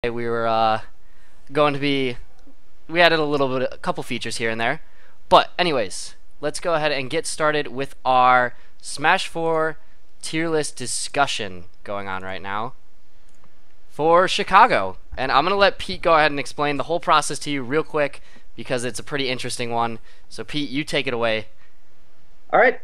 We were going to be we added a couple features here and there. But anyways, let's go ahead and get started with our Smash 4 tier list discussion going on right now for Chicago. And I'm going to let Pete go ahead and explain the whole process to you real quick because it's a pretty interesting one. So Pete, you take it away. All right,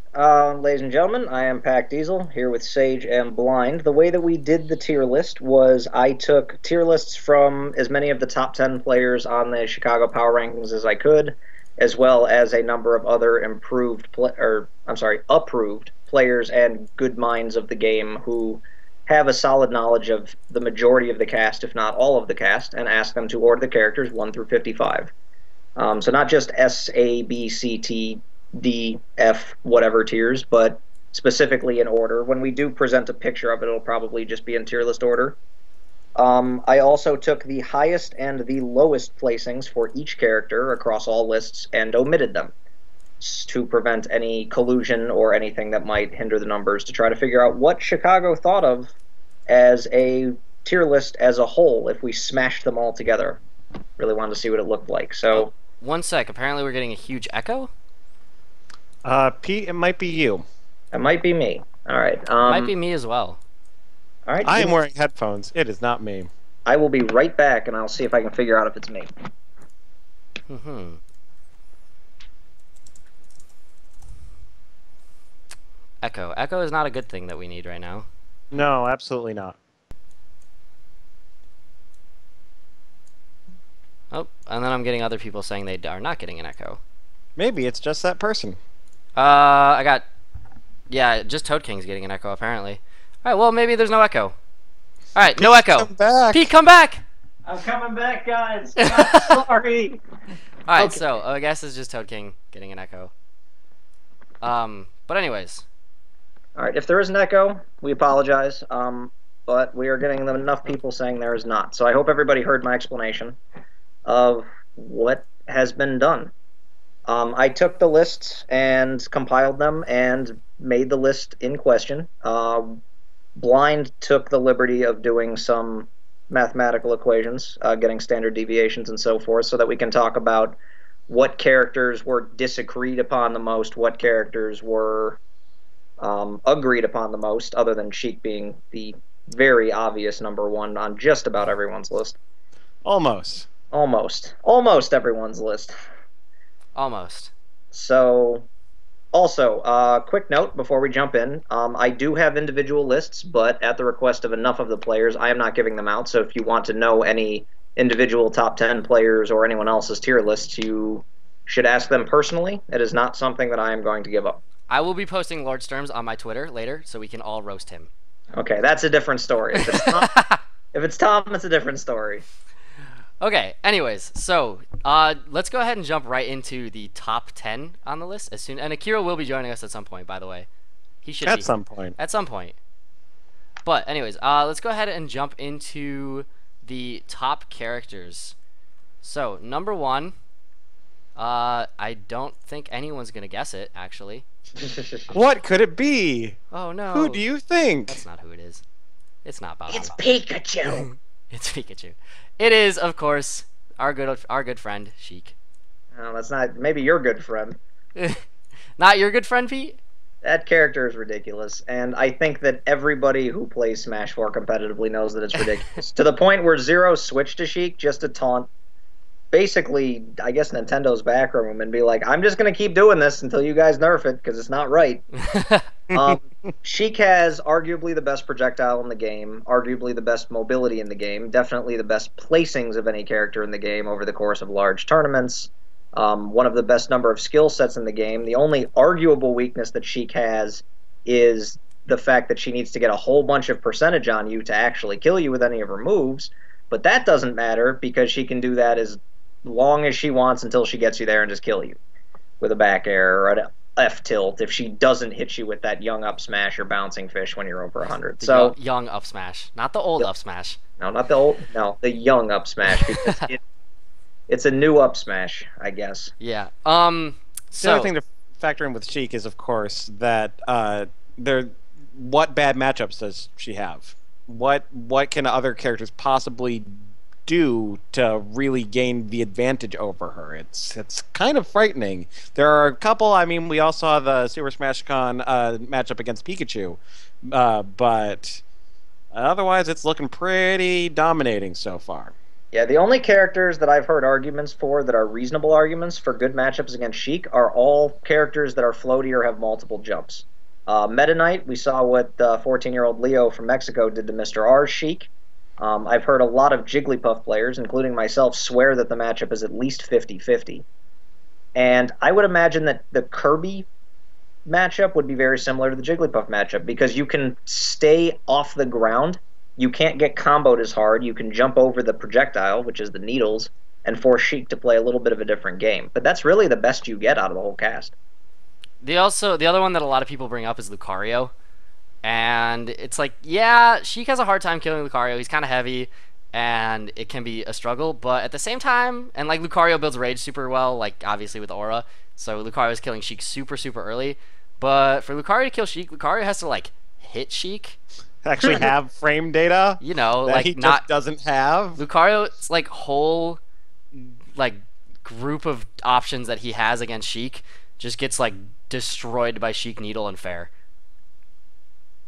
ladies and gentlemen, I am Pack Diesel here with Sage and Blind. The way that we did the tier list was I took tier lists from as many of the top 10 players on the Chicago Power Rankings as I could, as well as a number of other approved players and good minds of the game who have a solid knowledge of the majority of the cast, if not all of the cast, and ask them to order the characters 1 through 55. So not just S, A, B, C, T, D, F, whatever tiers, but specifically in order. When we do present a picture of it, it'll probably just be in tier list order. I also took the highest and the lowest placings for each character across all lists and omitted them to prevent any collusion or anything that might hinder the numbers, to try to figure out what Chicago thought of as a tier list as a whole if we smashed them all together. Really wanted to see what it looked like. So, one sec, apparently we're getting a huge echo. Pete, it might be you. It might be me. All right. It might be me as well. All right. I am wearing headphones. It is not me. I will be right back, and I'll see if I can figure out if it's me. Echo. Echo is not a good thing that we need right now. No, absolutely not. Oh, and then I'm getting other people saying they are not getting an echo. Maybe it's just that person. Yeah, just Toad King's getting an echo apparently. Alright, well maybe there's no echo. Alright, no echo. Come back. Pete, come back! I'm coming back, guys. I'm sorry. Alright, Okay. so I guess it's just Toad King getting an echo. But anyways. All right, if there is an echo, we apologize. But we are getting enough people saying there is not. So I hope everybody heard my explanation of what has been done. I took the lists and compiled them and made the list in question. Blind took the liberty of doing some mathematical equations, getting standard deviations and so forth, so that we can talk about what characters were disagreed upon the most, what characters were agreed upon the most, other than Sheik being the very obvious number one on just about everyone's list. Almost. Almost everyone's list. Almost. So, also, quick note before we jump in, I do have individual lists, but at the request of enough of the players, I am not giving them out. So if you want to know any individual top 10 players or anyone else's tier lists, you should ask them personally. It is not something that I am going to give up. I will be posting Lord Sturms on my Twitter later, so we can all roast him. Okay, that's a different story. If it's Tom, it's a different story. Okay, anyways, so let's go ahead and jump right into the top 10 on the list. And Akira will be joining us at some point, by the way. He should At be. some point. At some point. But anyways, let's go ahead and jump into the top characters. So, number 1, I don't think anyone's going to guess it, actually. What could it be? Oh, no. Who do you think? That's not who it is. It's not Bob. It's Pikachu. It's Pikachu. It is, of course, our good friend, Sheik. No, that's not. Maybe your good friend. Not your good friend, Pete? That character is ridiculous, and I think that everybody who plays Smash 4 competitively knows that it's ridiculous. To the point where Zero switched to Sheik just to taunt, basically, I guess, Nintendo's backroom and be like, I'm just going to keep doing this until you guys nerf it, because it's not right. Sheik has arguably the best projectile in the game, arguably the best mobility in the game, definitely the best placings of any character in the game over the course of large tournaments, one of the best number of skill sets in the game. The only arguable weakness that Sheik has is the fact that she needs to get a whole bunch of percentage on you to actually kill you with any of her moves, but that doesn't matter because she can do that as long as she wants until she gets you there and just kill you with a back air or an F tilt if she doesn't hit you with that young up smash or bouncing fish when you're over 100. The young up smash, not the old up smash. No, not the old. No, the young up smash because it's a new up smash, I guess. Yeah. The So other thing to factor in with Sheik is, of course, that what bad matchups does she have? What can other characters possibly do to really gain the advantage over her. It's kind of frightening. There are a couple. I mean, we all saw the Super Smash Con matchup against Pikachu, but otherwise, it's looking pretty dominating so far. Yeah, the only characters that I've heard arguments for that are reasonable arguments for good matchups against Sheik are all characters that are floaty or have multiple jumps. Meta Knight, we saw what 14-year-old Leo from Mexico did to Mr. R's Sheik. I've heard a lot of Jigglypuff players, including myself, swear that the matchup is at least 50-50. And I would imagine that the Kirby matchup would be very similar to the Jigglypuff matchup because you can stay off the ground. You can't get comboed as hard. You can jump over the projectile, which is the needles, and force Sheik to play a little bit of a different game. But that's really the best you get out of the whole cast. The other one that a lot of people bring up is Lucario. And it's like, yeah, Sheik has a hard time killing Lucario. He's kind of heavy, and it can be a struggle. But at the same time, and like Lucario builds Rage super well, like obviously with Aura. So Lucario is killing Sheik super, super early. But for Lucario to kill Sheik, Lucario has to like hit Sheik. Actually have frame data, You know, that like he not just doesn't have. Lucario's like whole like group of options that he has against Sheik just gets like destroyed by Sheik Needle and Fair.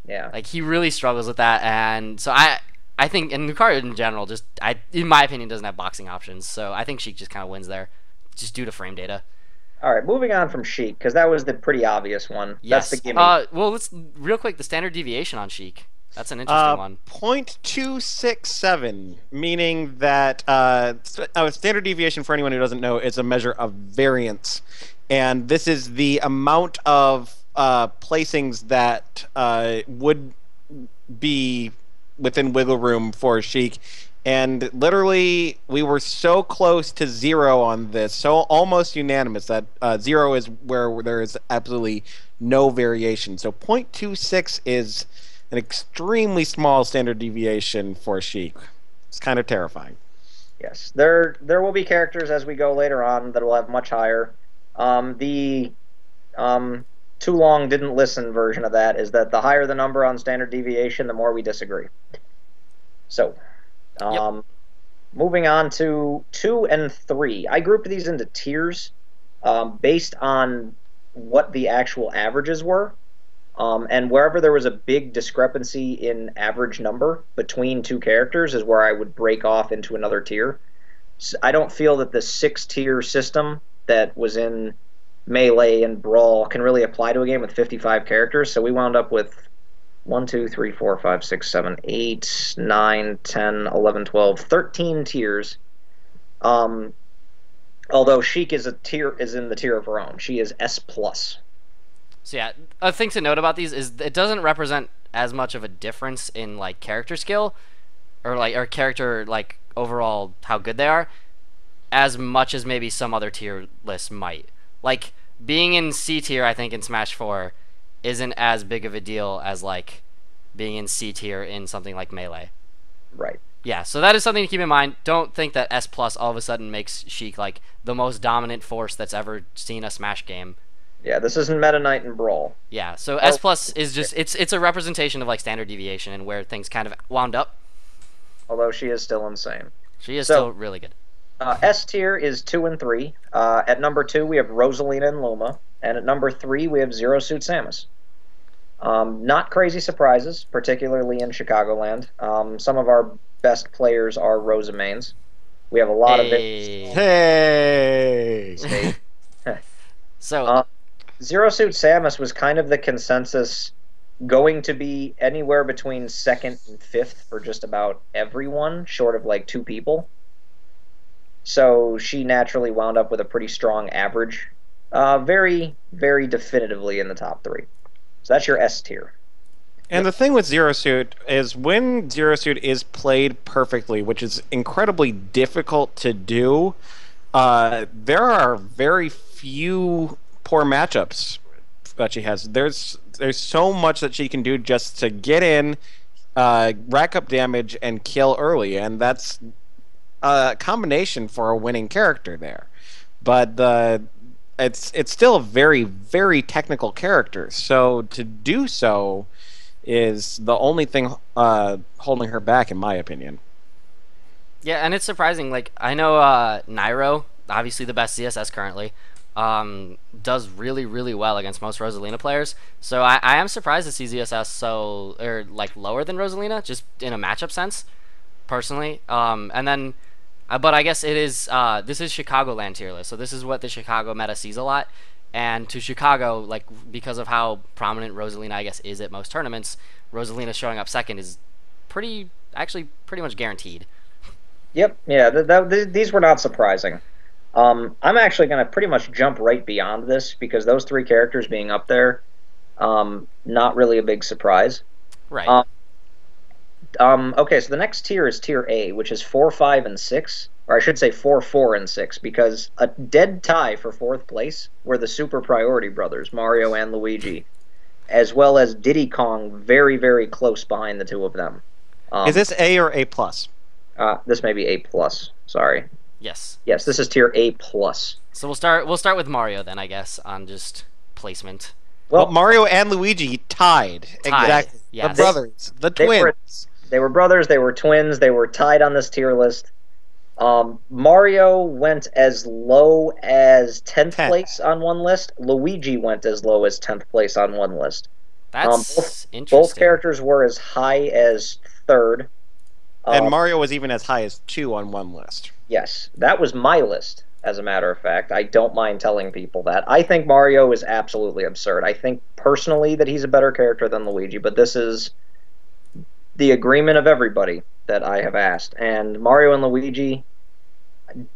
Yeah. Like he really struggles with that, and so I think, and Lucario in general, just in my opinion, doesn't have boxing options. So I think Sheik just kind of wins there, just due to frame data. All right, moving on from Sheik, because that was the pretty obvious one. Yes. That's the gimme. Well, let's real quick the standard deviation on Sheik. That's an interesting one. 0.267, meaning that standard deviation, for anyone who doesn't know, is a measure of variance. And this is the amount of placings that would be within wiggle room for Sheik. And literally, we were so close to 0 on this, so almost unanimous that 0 is where there is absolutely no variation. So 0.26 is an extremely small standard deviation for Sheik. It's kind of terrifying. Yes, there will be characters as we go later on that will have much higher. The too long didn't listen version of that is that the higher the number on standard deviation, the more we disagree. So, moving on to 2 and 3. I grouped these into tiers based on what the actual averages were. And wherever there was a big discrepancy in average number between two characters is where I would break off into another tier. So I don't feel that the 6-tier system that was in Melee and Brawl can really apply to a game with 55 characters, so we wound up with 1, 2, 3, 4, 5, 6, 7, 8, 9, 10, 11, 12, 13 tiers. Although Sheik is in the tier of her own. She is S+. So yeah, a thing to note about these is it doesn't represent as much of a difference in like character skill or character like overall how good they are as much as maybe some other tier lists might. Like being in C tier, I think in Smash 4 isn't as big of a deal as like being in C tier in something like Melee. Right. Yeah, so that is something to keep in mind. Don't think that S+ all of a sudden makes Sheik like the most dominant force that's ever seen a Smash game. Yeah, this isn't Meta Knight and Brawl. Yeah, so S+ is just it's a representation of like standard deviation and where things kind of wound up. Although she is still insane. She is still really good. S tier is 2 and 3. At number 2 we have Rosalina and Luma, and at number 3 we have Zero Suit Samus. Not crazy surprises, particularly in Chicagoland. Some of our best players are Rosa mains. We have a lot of it. Hey! So Zero Suit Samus was kind of the consensus going to be anywhere between 2nd and 5th for just about everyone, short of like 2 people. So she naturally wound up with a pretty strong average. Very, very definitively in the top 3. So that's your S tier. And the thing with Zero Suit is when Zero Suit is played perfectly, which is incredibly difficult to do, there are very few poor matchups that she has. There's so much that she can do just to get in, rack up damage, and kill early, and that's a combination for a winning character there. But it's still a very, very technical character, so to do so is the only thing holding her back, in my opinion. Yeah, and it's surprising. Like I know Nairo, obviously the best CSS currently, does really really well against most Rosalina players. So I am surprised to see ZSS so or like lower than Rosalina, just in a matchup sense, personally. And then, but I guess it is this is Chicagoland tier list, so this is what the Chicago meta sees a lot. And to Chicago, like because of how prominent Rosalina I guess is at most tournaments, Rosalina showing up second is actually pretty much guaranteed. Yep, yeah, these were not surprising. I'm actually going to pretty much jump right beyond this because those three characters being up there, not really a big surprise. Right. Okay, so the next tier is tier A, which is 4, 5, and 6, or I should say 4, 4, and 6, because a dead tie for fourth place were the Super Priority Brothers, Mario and Luigi, as well as Diddy Kong, very, very close behind the two of them. Is this A or A plus? This may be A plus. Sorry. Yes. Yes, this is tier A plus. So we'll start with Mario then, I guess, on just placement. Well, Mario and Luigi tied. Exactly. Yes. The brothers, the twins. They were brothers, they were twins, they were tied on this tier list. Mario went as low as 10th place on one list. Luigi went as low as 10th place on one list. That's interesting. Both characters were as high as third. And Mario was even as high as 2 on one list. Yes, that was my list, as a matter of fact. I don't mind telling people that. I think Mario is absolutely absurd. I think personally that he's a better character than Luigi, but this is the agreement of everybody that I have asked. And Mario and Luigi,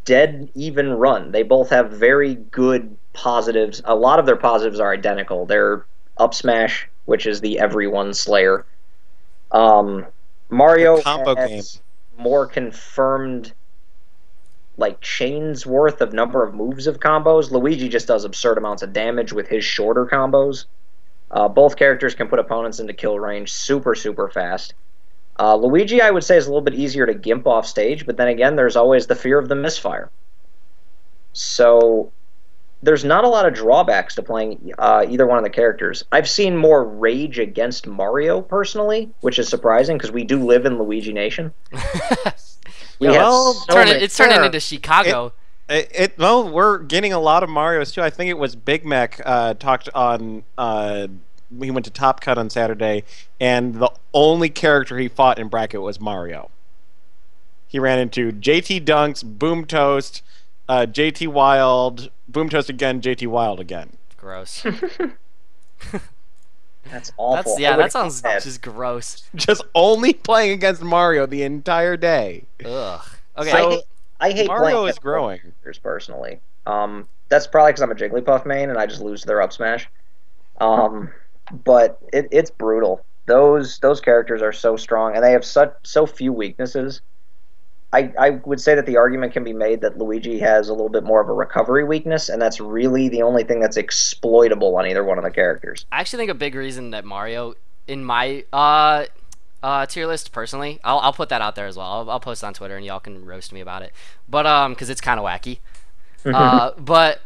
dead even run. They both have very good positives. A lot of their positives are identical. They're up smash, which is the everyone slayer. Mario combo has game. more confirmed like chains worth of number of moves of combos. Luigi just does absurd amounts of damage with his shorter combos. Both characters can put opponents into kill range super, super fast. Luigi, I would say, is a little bit easier to gimp off stage, but then again, there's always the fear of the misfire. So there's not a lot of drawbacks to playing either one of the characters. I've seen more rage against Mario, personally, which is surprising, because we do live in Luigi Nation. It's turning into Chicago. Well, we're getting a lot of Marios, too. I think it was Big Mac talked on... he went to Top Cut on Saturday, and the only character he fought in bracket was Mario. He ran into JT Dunks, Boom Toast, JT Wild, Boom Toast again, JT Wild again. Gross. That's awful. That sounds just gross. Just only playing against Mario the entire day. Ugh. Okay. So, I hate Mario playing is growing. personally. That's probably because I'm a Jigglypuff main and I just lose to their up smash. But it's brutal. Those characters are so strong, and they have so few weaknesses. I would say that the argument can be made that Luigi has a little bit more of a recovery weakness, and that's really the only thing that's exploitable on either one of the characters. I actually think a big reason that Mario, in my tier list personally, I'll put that out there as well. I'll post it on Twitter, and y'all can roast me about it. But because it's kind of wacky. But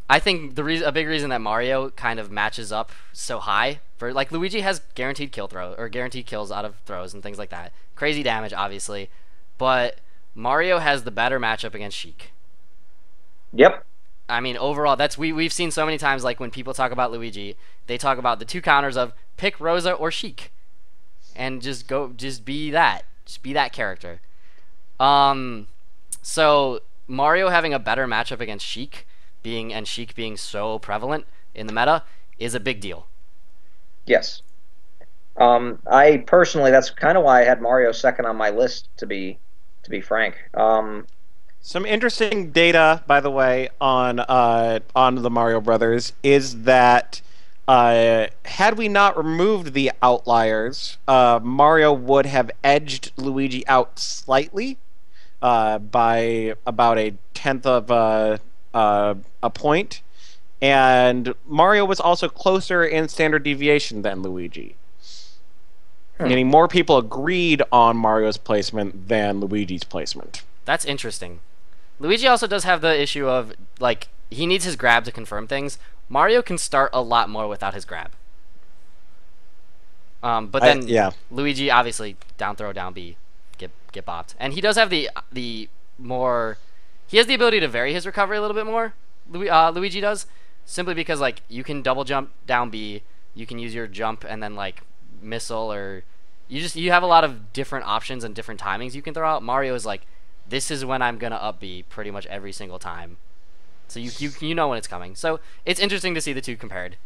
I think a big reason that Mario kind of matches up so high for like Luigi has guaranteed kill throw or guaranteed kills out of throws and things like that. Crazy damage, obviously, but Mario has the better matchup against Sheik. Yep. I mean, overall, we've seen so many times like when people talk about Luigi, they talk about the two counters of pick Rosa or Sheik, and just be that character. So Mario having a better matchup against Sheik, Sheik being so prevalent in the meta is a big deal. Yes. I personally, that's kind of why I had Mario second on my list, to be frank. Some interesting data, by the way, on the Mario Brothers is that had we not removed the outliers, Mario would have edged Luigi out slightly by about a tenth of a point, and Mario was also closer in standard deviation than Luigi. Meaning more people agreed on Mario's placement than Luigi's placement. That's interesting. Luigi also does have the issue of, like, he needs his grab to confirm things. Mario can start a lot more without his grab. But then yeah. Luigi, obviously, down throw, down B. get bopped. And he does have the more, he has the ability to vary his recovery a little bit more. Luigi does, simply because like you can double jump down B, you can use your jump and then like missile, or you have a lot of different options and different timings you can throw out. Mario is like, this is when I'm gonna up B pretty much every single time. So you know when it's coming. So it's interesting to see the two compared.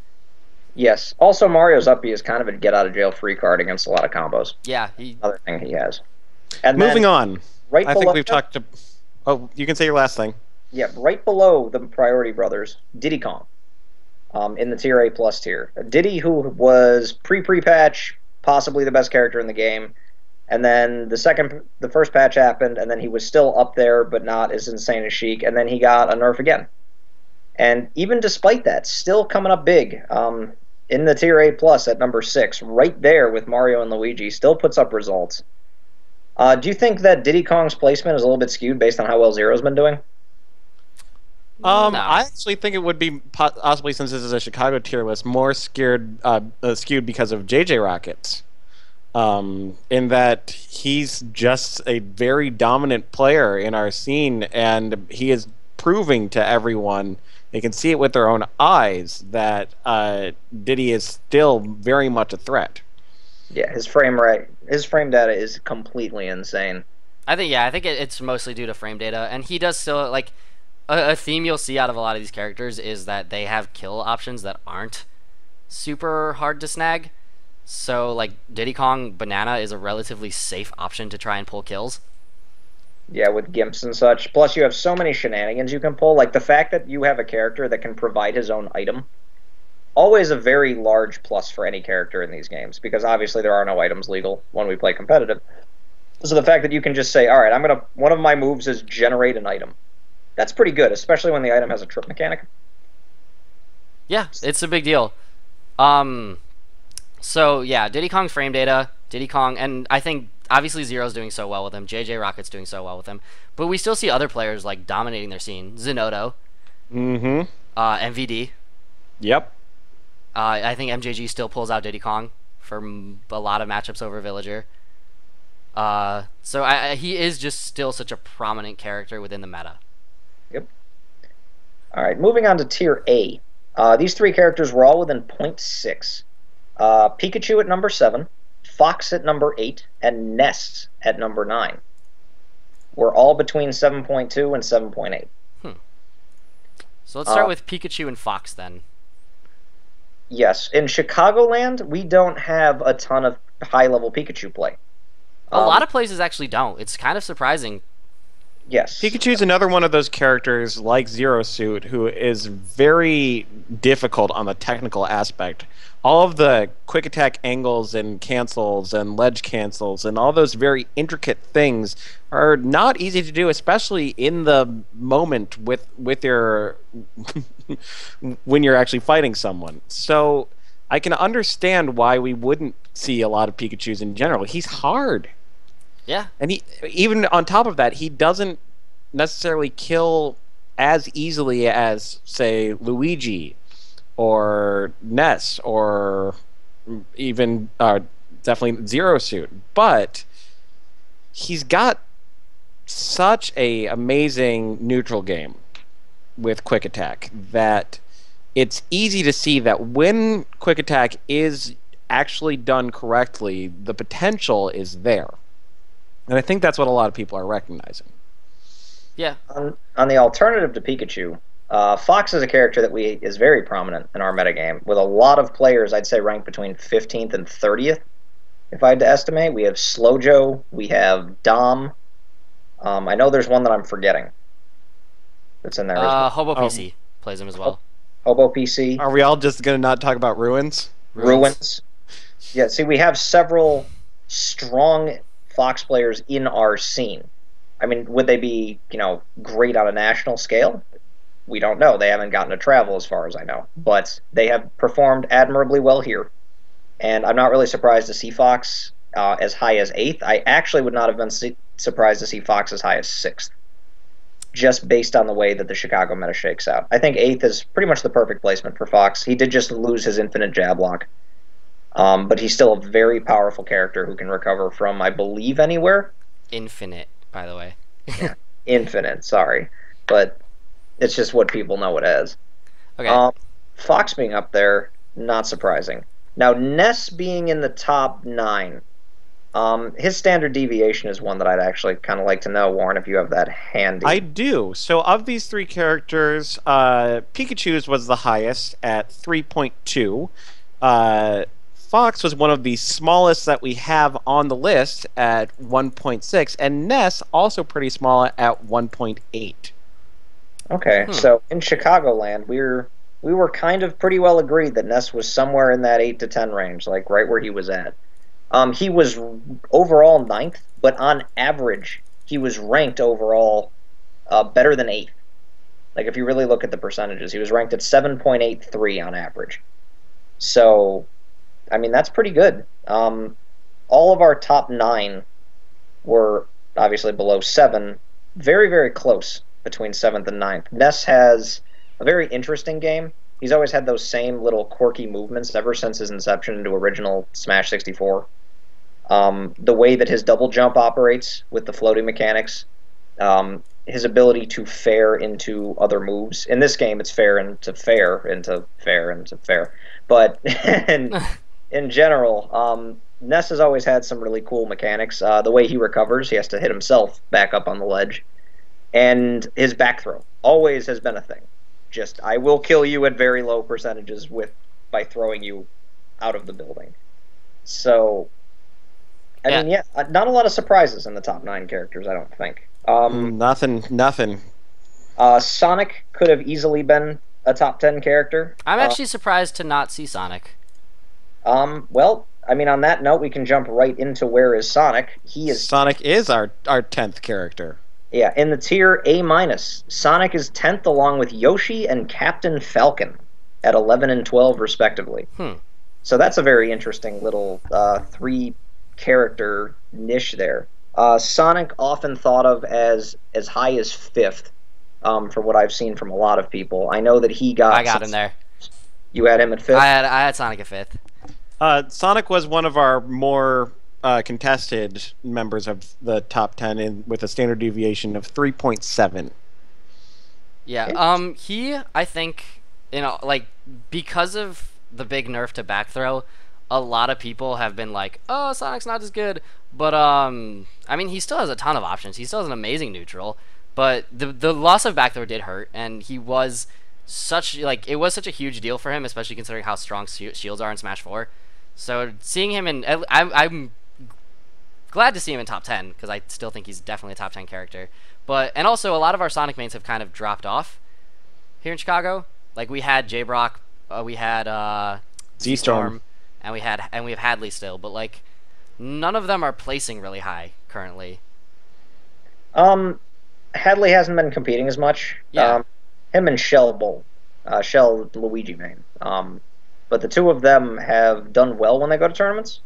Yes. Also, Mario's up B is kind of a get out of jail free card against a lot of combos. Yeah. Another thing he has. And Moving on. Right I below think we've talked to. Oh, you can say your last thing. Yeah, right below the Priority Brothers, Diddy Kong, in the Tier A plus tier. Diddy, who was pre-patch, possibly the best character in the game, and then the first patch happened, and then he was still up there, but not as insane as Sheik, and then he got a nerf again. And even despite that, still coming up big in the Tier A plus at number 6, right there with Mario and Luigi, still puts up results. Do you think that Diddy Kong's placement is a little bit skewed based on how well Zero's been doing? No. I actually think it would be possibly, since this is a Chicago tier list, more skewed because of JJ Rockets. In that he's just a very dominant player in our scene, and he is proving to everyone, they can see it with their own eyes, that Diddy is still very much a threat. Yeah, his frame data is completely insane. I think it's mostly due to frame data, and he does still like a theme you'll see out of a lot of these characters is that they have kill options that aren't super hard to snag. So like Diddy Kong Banana is a relatively safe option to try and pull kills. Yeah, with gimps and such. Plus, you have so many shenanigans you can pull. Like the fact that you have a character that can provide his own item. Always a very large plus for any character in these games, because obviously there are no items legal when we play competitive. So the fact that you can just say, all right, one of my moves is generate an item. That's pretty good, especially when the item has a trip mechanic. Yeah, it's a big deal. So yeah, Diddy Kong's frame data, Diddy Kong, and I think obviously Zero's doing so well with him, JJ Rocket's doing so well with him, but we still see other players like dominating their scene. Zenodo. Mm-hmm. MVD. Yep. I think MJG still pulls out Diddy Kong for a lot of matchups over Villager. So he is just still such a prominent character within the meta. Yep. All right, moving on to Tier A. These three characters were all within 0.6. Pikachu at number 7, Fox at number 8, and Nest at number 9. We're all between 7.2 and 7.8. So let's start with Pikachu and Fox then. Yes, in Chicagoland, we don't have a ton of high-level Pikachu play. A lot of places actually don't. It's kind of surprising. Yes. Pikachu's another one of those characters, like Zero Suit, who is very difficult on the technical aspect. All of the quick attack angles and cancels and ledge cancels and all those very intricate things are not easy to do, especially in the moment with your when you're actually fighting someone. So I can understand why we wouldn't see a lot of Pikachus in general. He's hard. Yeah. And he, even on top of that, he doesn't necessarily kill as easily as, say, Luigi or Ness or even definitely Zero Suit. But he's got such a amazing neutral game with Quick Attack that it's easy to see that when Quick Attack is actually done correctly, the potential is there. And I think that's what a lot of people are recognizing. Yeah. On the alternative to Pikachu, Fox is a character that is very prominent in our metagame, with a lot of players, I'd say, ranked between 15th and 30th, if I had to estimate. We have Slojo, we have Dom. I know there's one that I'm forgetting that's in there as well. Hobo PC plays him as well. Hobo PC. Are we all just going to not talk about Ruins? Ruins. Yeah, see, we have several strong Fox players in our scene. I mean, would they be, great on a national scale? We don't know. They haven't gotten to travel as far as I know. But they have performed admirably well here. And I'm not really surprised to see Fox as high as 8th. I actually would not have been surprised to see Fox as high as 6th. Just based on the way that the Chicago meta shakes out. I think 8th is pretty much the perfect placement for Fox. He did just lose his infinite jab lock. But he's still a very powerful character who can recover from, I believe, anywhere. Infinite, by the way. Yeah, Infinite, sorry. But it's just what people know it as. Okay. Fox being up there, not surprising. Now, Ness being in the top 9, his standard deviation is one that I'd actually kind of like to know, Warren, if you have that handy. I do. So of these 3 characters, Pikachu's was the highest at 3.2. Fox was one of the smallest that we have on the list at 1.6, and Ness also pretty small at 1.8. Okay, so in Chicagoland, we were kind of pretty well agreed that Ness was somewhere in that 8 to 10 range, like right where he was at. He was overall 9th, but on average, he was ranked overall better than 8th. Like, if you really look at the percentages, he was ranked at 7.83 on average. So, I mean, that's pretty good. All of our top 9 were obviously below 7, very, very close between 7th and 9th. Ness has a very interesting game. He's always had those same little quirky movements ever since his inception into original Smash 64. The way that his double jump operates with the floating mechanics, his ability to fair into other moves. In this game, it's fair into fair into fair into fair. But in general, Ness has always had some really cool mechanics. The way he recovers, he has to hit himself back up on the ledge. And his back throw always has been a thing. Just, I will kill you at very low percentages by throwing you out of the building. So, I mean, not a lot of surprises in the top 9 characters, I don't think. Nothing. Sonic could have easily been a top 10 character. I'm actually surprised to not see Sonic. Well, I mean, on that note, we can jump right into where is Sonic. Sonic is our 10th character. Yeah, in the tier A-, Sonic is 10th along with Yoshi and Captain Falcon at 11 and 12 respectively. So that's a very interesting little 3-character niche there. Sonic often thought of as high as 5th, from what I've seen from a lot of people. I know that he got... I got him there. You had him at 5th? I had Sonic at 5th. Sonic was one of our more contested members of the top 10 with a standard deviation of 3.7. Yeah, I think, like, because of the big nerf to back throw, a lot of people have been like, oh, Sonic's not as good, but, I mean, he still has a ton of options. He still has an amazing neutral, but the loss of back throw did hurt, and he was it was such a huge deal for him, especially considering how strong shields are in Smash 4. So seeing him I'm glad to see him in top 10, because I still think he's definitely a top 10 character. And also, a lot of our Sonic mains have kind of dropped off here in Chicago. Like, we had J-Brock, we had Z-Storm, and we have Hadley still, but, like, none of them are placing really high currently. Hadley hasn't been competing as much. Yeah. Him and Shell Bowl. Shell Luigi main. But the two of them have done well when they go to tournaments,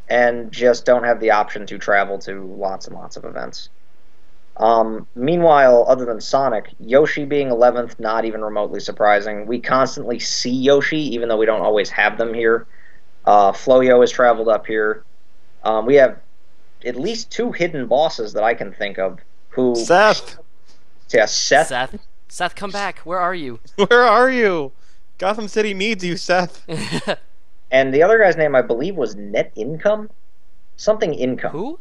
and just don't have the option to travel to lots and lots of events. Meanwhile, other than Sonic, Yoshi being 11th, not even remotely surprising. We constantly see Yoshi, even though we don't always have them here. Floyo has traveled up here. We have at least 2 hidden bosses that I can think of. Seth! Yeah, Seth. Seth, come back. Where are you? Where are you? Gotham City needs you, Seth. And the other guy's name, I believe, was Net Income? Something Income. Who?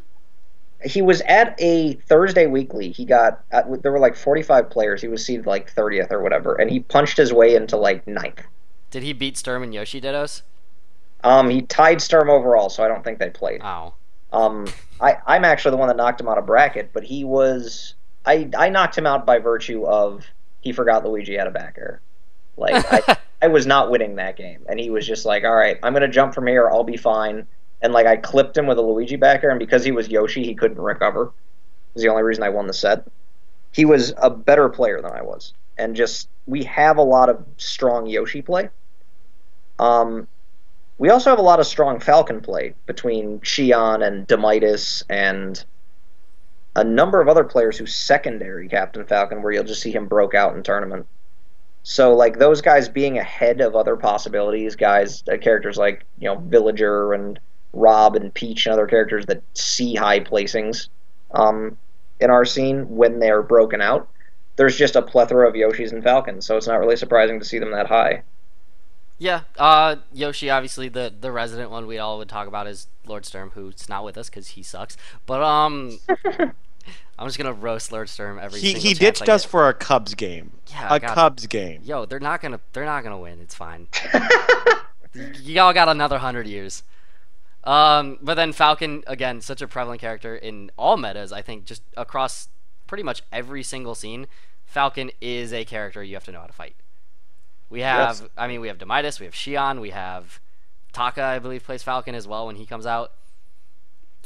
He was at a Thursday Weekly. There were like 45 players. He was seeded like 30th or whatever, and he punched his way into like 9th. Did he beat Sturm and Yoshi Dittos? He tied Sturm overall, so I don't think they played. Oh. I'm actually the one that knocked him out of bracket, but he was... I knocked him out by virtue of he forgot Luigi had a back air. Like, I was not winning that game, and he was just like, all right, I'm going to jump from here, I'll be fine. And, like, I clipped him with a Luigi back air, and because he was Yoshi, he couldn't recover. It was the only reason I won the set. He was a better player than I was. And just, we have a lot of strong Yoshi play. We also have a lot of strong Falcon play between Xion and Demitis and a number of other players who secondary Captain Falcon, where you'll just see him broke out in tournament. So, like, those guys being ahead of other possibilities, characters like, Villager and Rob and Peach and other characters that see high placings, in our scene when they're broken out. There's just a plethora of Yoshis and Falcons, so it's not really surprising to see them that high. Yeah, Yoshi, obviously the resident one we all would talk about is Lord Sturm, who's not with us because he sucks. But I'm just gonna roast Lord Sturm every single He chance ditched I us get. for a Cubs game. Yeah, A God. Cubs game. Yo, they're not gonna win. It's fine. Y'all got another 100 years. But then Falcon again, such a prevalent character in all metas. I think just across pretty much every single scene, Falcon is a character you have to know how to fight. We have, Yes. I mean, we have Demidus, we have Xion, we have Taka, I believe, plays Falcon as well when he comes out.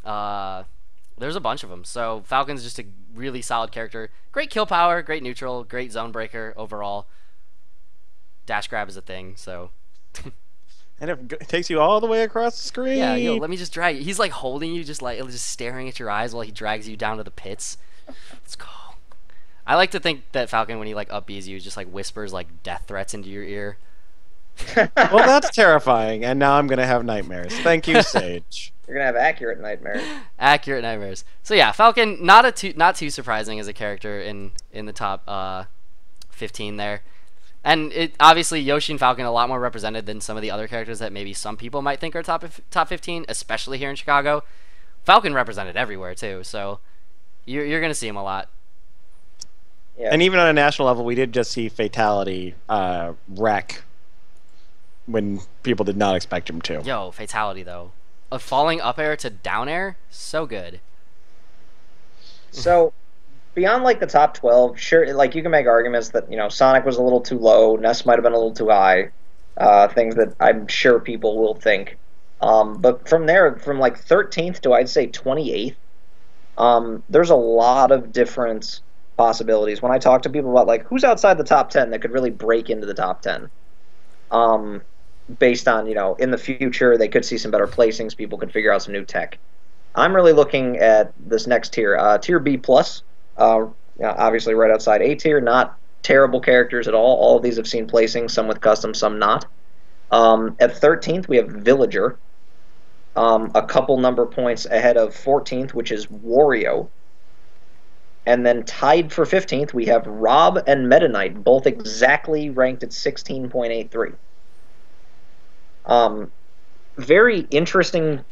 There's a bunch of them. So Falcon's just a really solid character. Great kill power, great neutral, great zone breaker overall. Dash grab is a thing, so And it takes you all the way across the screen. yeah, yo, let me just drag you. He's like holding you, just staring at your eyes while he drags you down to the pits. Let's go. I like to think that Falcon, when he like up Bs you, just like whispers like death threats into your ear. Well, that's terrifying, and now I'm gonna have nightmares. Thank you, Sage. You're gonna have accurate nightmares. Accurate nightmares. So yeah, Falcon not too surprising as a character in the top 15 there. And it obviously Yoshi and Falcon a lot more represented than some of the other characters that maybe some people might think are top 15, especially here in Chicago. Falcon represented everywhere too, so you're gonna see him a lot. Yeah. And even on a national level, we did just see Fatality wreck when people did not expect him to. Yo, Fatality though, a falling up air to down air, so good. So, beyond like the top 12, sure, like you can make arguments that Sonic was a little too low, Ness might have been a little too high, things that I'm sure people will think. But from there, from like 13th to I'd say 28th, there's a lot of different possibilities. When I talk to people about like who's outside the top 10 that could really break into the top 10, based on in the future they could see some better placings, people could figure out some new tech. I'm really looking at this next tier, tier B plus. Obviously right outside A tier, not terrible characters at all. All of these have seen placings, some with custom, some not. At 13th, we have Villager, a couple number points ahead of 14th, which is Wario. And then tied for 15th, we have Rob and Meta Knight, both exactly ranked at 16.83. Very interesting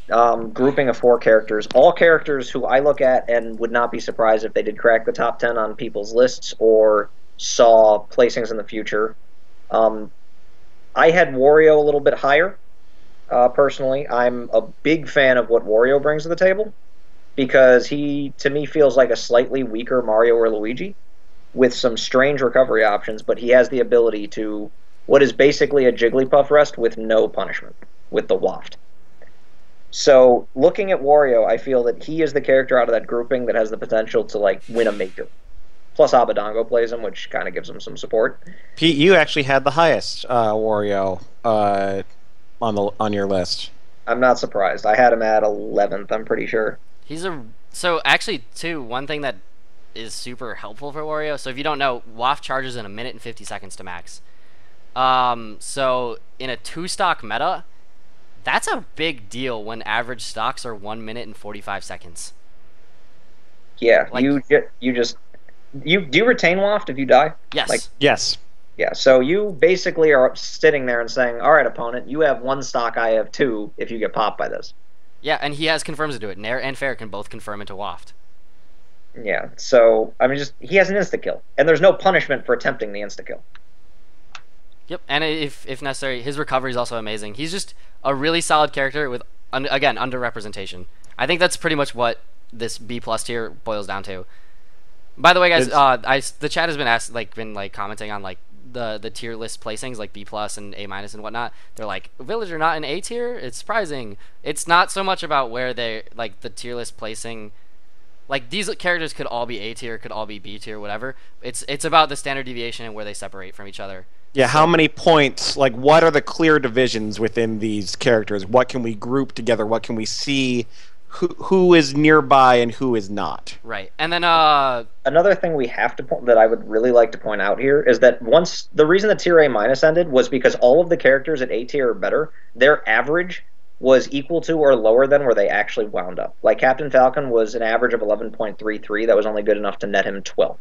grouping of 4 characters. All characters who I look at and would not be surprised if they did crack the top 10 on people's lists or saw placings in the future. I had Wario a little bit higher, personally. I'm a big fan of what Wario brings to the table, because he, to me, feels like a slightly weaker Mario or Luigi, with some strange recovery options, but he has the ability to what is basically a Jigglypuff rest with no punishment, with the waft. So, looking at Wario, I feel that he is the character out of that grouping that has the potential to like win a major. Plus, Abadongo plays him, which kind of gives him some support. Pete, you actually had the highest Wario on your list. I'm not surprised. I had him at 11th, I'm pretty sure. So actually, too, one thing that is super helpful for Wario. So if you don't know, Waft charges in 1 minute and 50 seconds to max. So in a 2-stock meta, that's a big deal when average stocks are 1 minute and 45 seconds. Yeah, Like- you do you retain Waft if you die? Yes. Like, Yes. yeah, so you basically are sitting there and saying, all right, opponent, you have 1 stock, I have 2 if you get popped by this. Yeah, and he has confirms to do it. Nair and Fair can both confirm into Waft. Yeah, so, I mean, he has an insta-kill, and there's no punishment for attempting the insta-kill. Yep, and if necessary, his recovery is also amazing. He's just a really solid character with, again, underrepresentation. I think that's pretty much what this B plus tier boils down to. By the way, guys, the chat has been commenting on like the tier list placings, like B plus and A minus and whatnot. They're like, Villager not in A tier? It's surprising. It's not so much about where they like the tier list placing. Like these characters could all be A tier, could all be B tier, whatever. It's about the standard deviation and where they separate from each other. Yeah, how many points, like what are the clear divisions within these characters? What can we group together? What can we see? Who is nearby and who is not? Right. And then Another thing we have to that I would really like to point out here is that once the reason that tier A minus ended was because all of the characters at A tier or better, their average was equal to or lower than where they actually wound up. Like Captain Falcon was an average of 11.33. That was only good enough to net him 12th.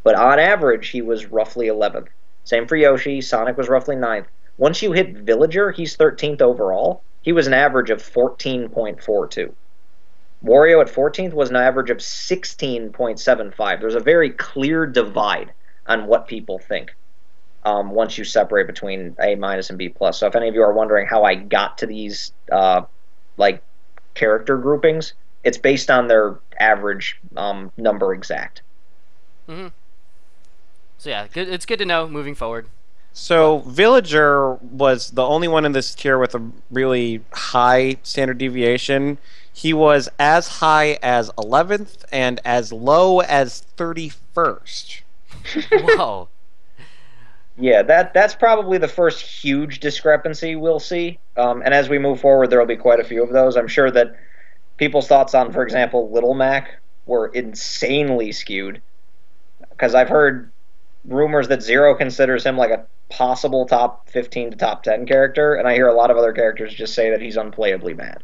But on average, he was roughly 11th. Same for Yoshi. Sonic was roughly 9th. Once you hit Villager, he's 13th overall. He was an average of 14.42. Wario at 14th was an average of 16.75. There's a very clear divide on what people think once you separate between A minus and B plus. So if any of you are wondering how I got to these like character groupings, it's based on their average number exact. Mm-hmm. So yeah, good. It's good to know moving forward. So Villager was the only one in this tier with a really high standard deviation. He was as high as 11th and as low as 31st. Whoa. Yeah, that's probably the first huge discrepancy we'll see. And as we move forward, there will be quite a few of those. I'm sure that people's thoughts on, for example, Little Mac were insanely skewed. Because I've heard rumors that Zero considers him like a possible top 15 to top 10 character, and I hear a lot of other characters just say that he's unplayably bad.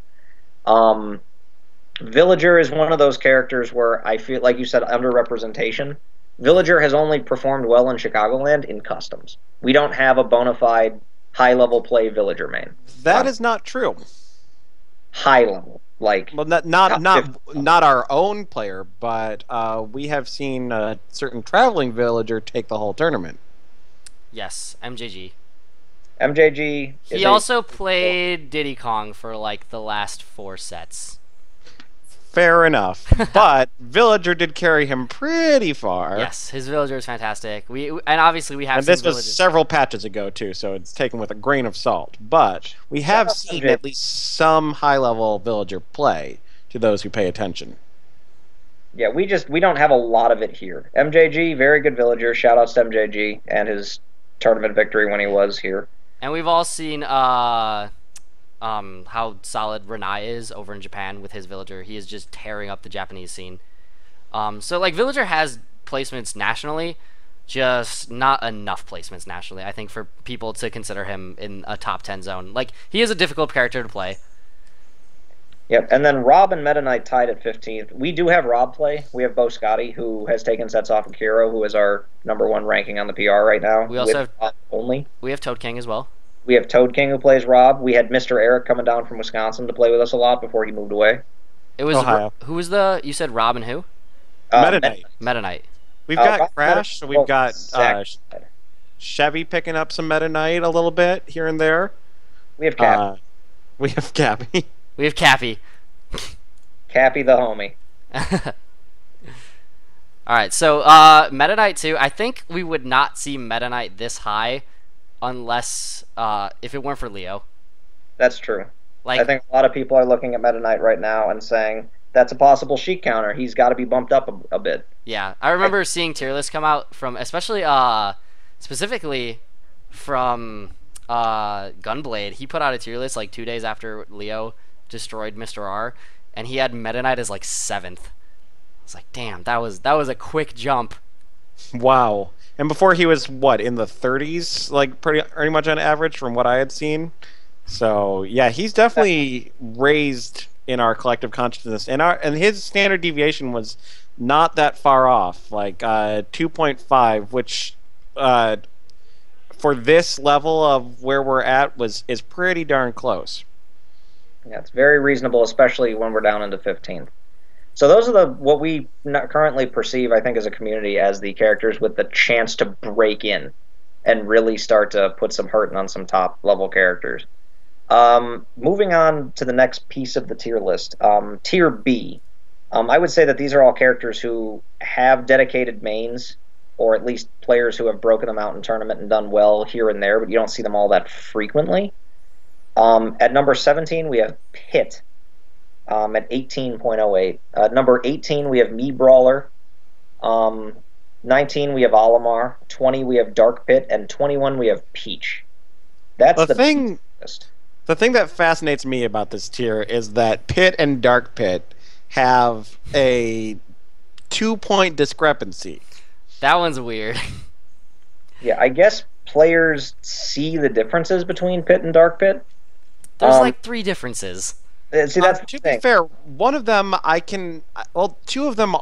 Villager is one of those characters where I feel, like you said, underrepresentation. Villager has only performed well in Chicagoland in customs. We don't have a bona fide high-level play Villager main. That is not true. High level, like well, not our own player, but we have seen a certain traveling villager take the whole tournament. Yes, MJG. MJG. He also played Diddy Kong for like the last 4 sets. Fair enough, but Villager did carry him pretty far. Yes, his Villager is fantastic. And obviously we have. And this was several patches ago too, so it's taken with a grain of salt. But we have seen at least some high-level Villager play to those who pay attention. Yeah, we don't have a lot of it here. MJG, very good Villager. Shoutouts to MJG and his tournament victory when he was here. And we've all seen how solid Renai is over in Japan with his Villager. He is just tearing up the Japanese scene. So like Villager has placements nationally, just not enough placements nationally, I think, for people to consider him in a top 10 zone. Like, he is a difficult character to play. Yep, and then Rob and Meta Knight tied at 15th. We do have Rob play. We have Bo Scotty, who has taken sets off of Kiro, who is our #1 ranking on the PR right now. We also have Rob only. We have Toad King as well. We have Toad King, who plays Rob. We had Mr. Eric coming down from Wisconsin to play with us a lot before he moved away. It was Ohio. Who was you said Rob and who? Meta Knight. Meta Knight. We've got Rob Crash, so we've got Zach. Chevy picking up some Meta Knight a little bit here and there. We have Cappy. We have Cappy. We have Cappy. Cappy the homie. Alright, so Meta Knight 2, I think we would not see Meta Knight this high unless if it weren't for Leo. That's true. Like, I think a lot of people are looking at Meta Knight right now and saying that's a possible Sheik counter. He's got to be bumped up a bit. Yeah, I remember seeing tier lists come out from, especially specifically from Gunblade. He put out a tier list like 2 days after Leo destroyed Mr. R, and he had Meta Knight as like 7th. I was like, damn, that was a quick jump. Wow. And before he was what, in the 30s, like pretty much on average from what I had seen. So yeah, he's definitely raised in our collective consciousness, and his standard deviation was not that far off, like 2.5, which for this level of where we're at is pretty darn close. Yeah, it's very reasonable, especially when we're down into 15th. So those are what we currently perceive, I think, as a community as the characters with the chance to break in and really start to put some hurt on some top-level characters. Moving on to the next piece of the tier list, Tier B. I would say that these are all characters who have dedicated mains, or at least players who have broken them out in tournament and done well here and there, but you don't see them all that frequently. At number 17, we have Pit at 18.08. Number 18, we have Mii Brawler. 19, we have Olimar. 20, we have Dark Pit. And 21, we have Peach. That's the thing. list. The thing that fascinates me about this tier is that Pit and Dark Pit have a 2-point discrepancy. That one's weird. Yeah, I guess players see the differences between Pit and Dark Pit. There's like 3 differences. See, that's the To thing. be fair, one of them two of them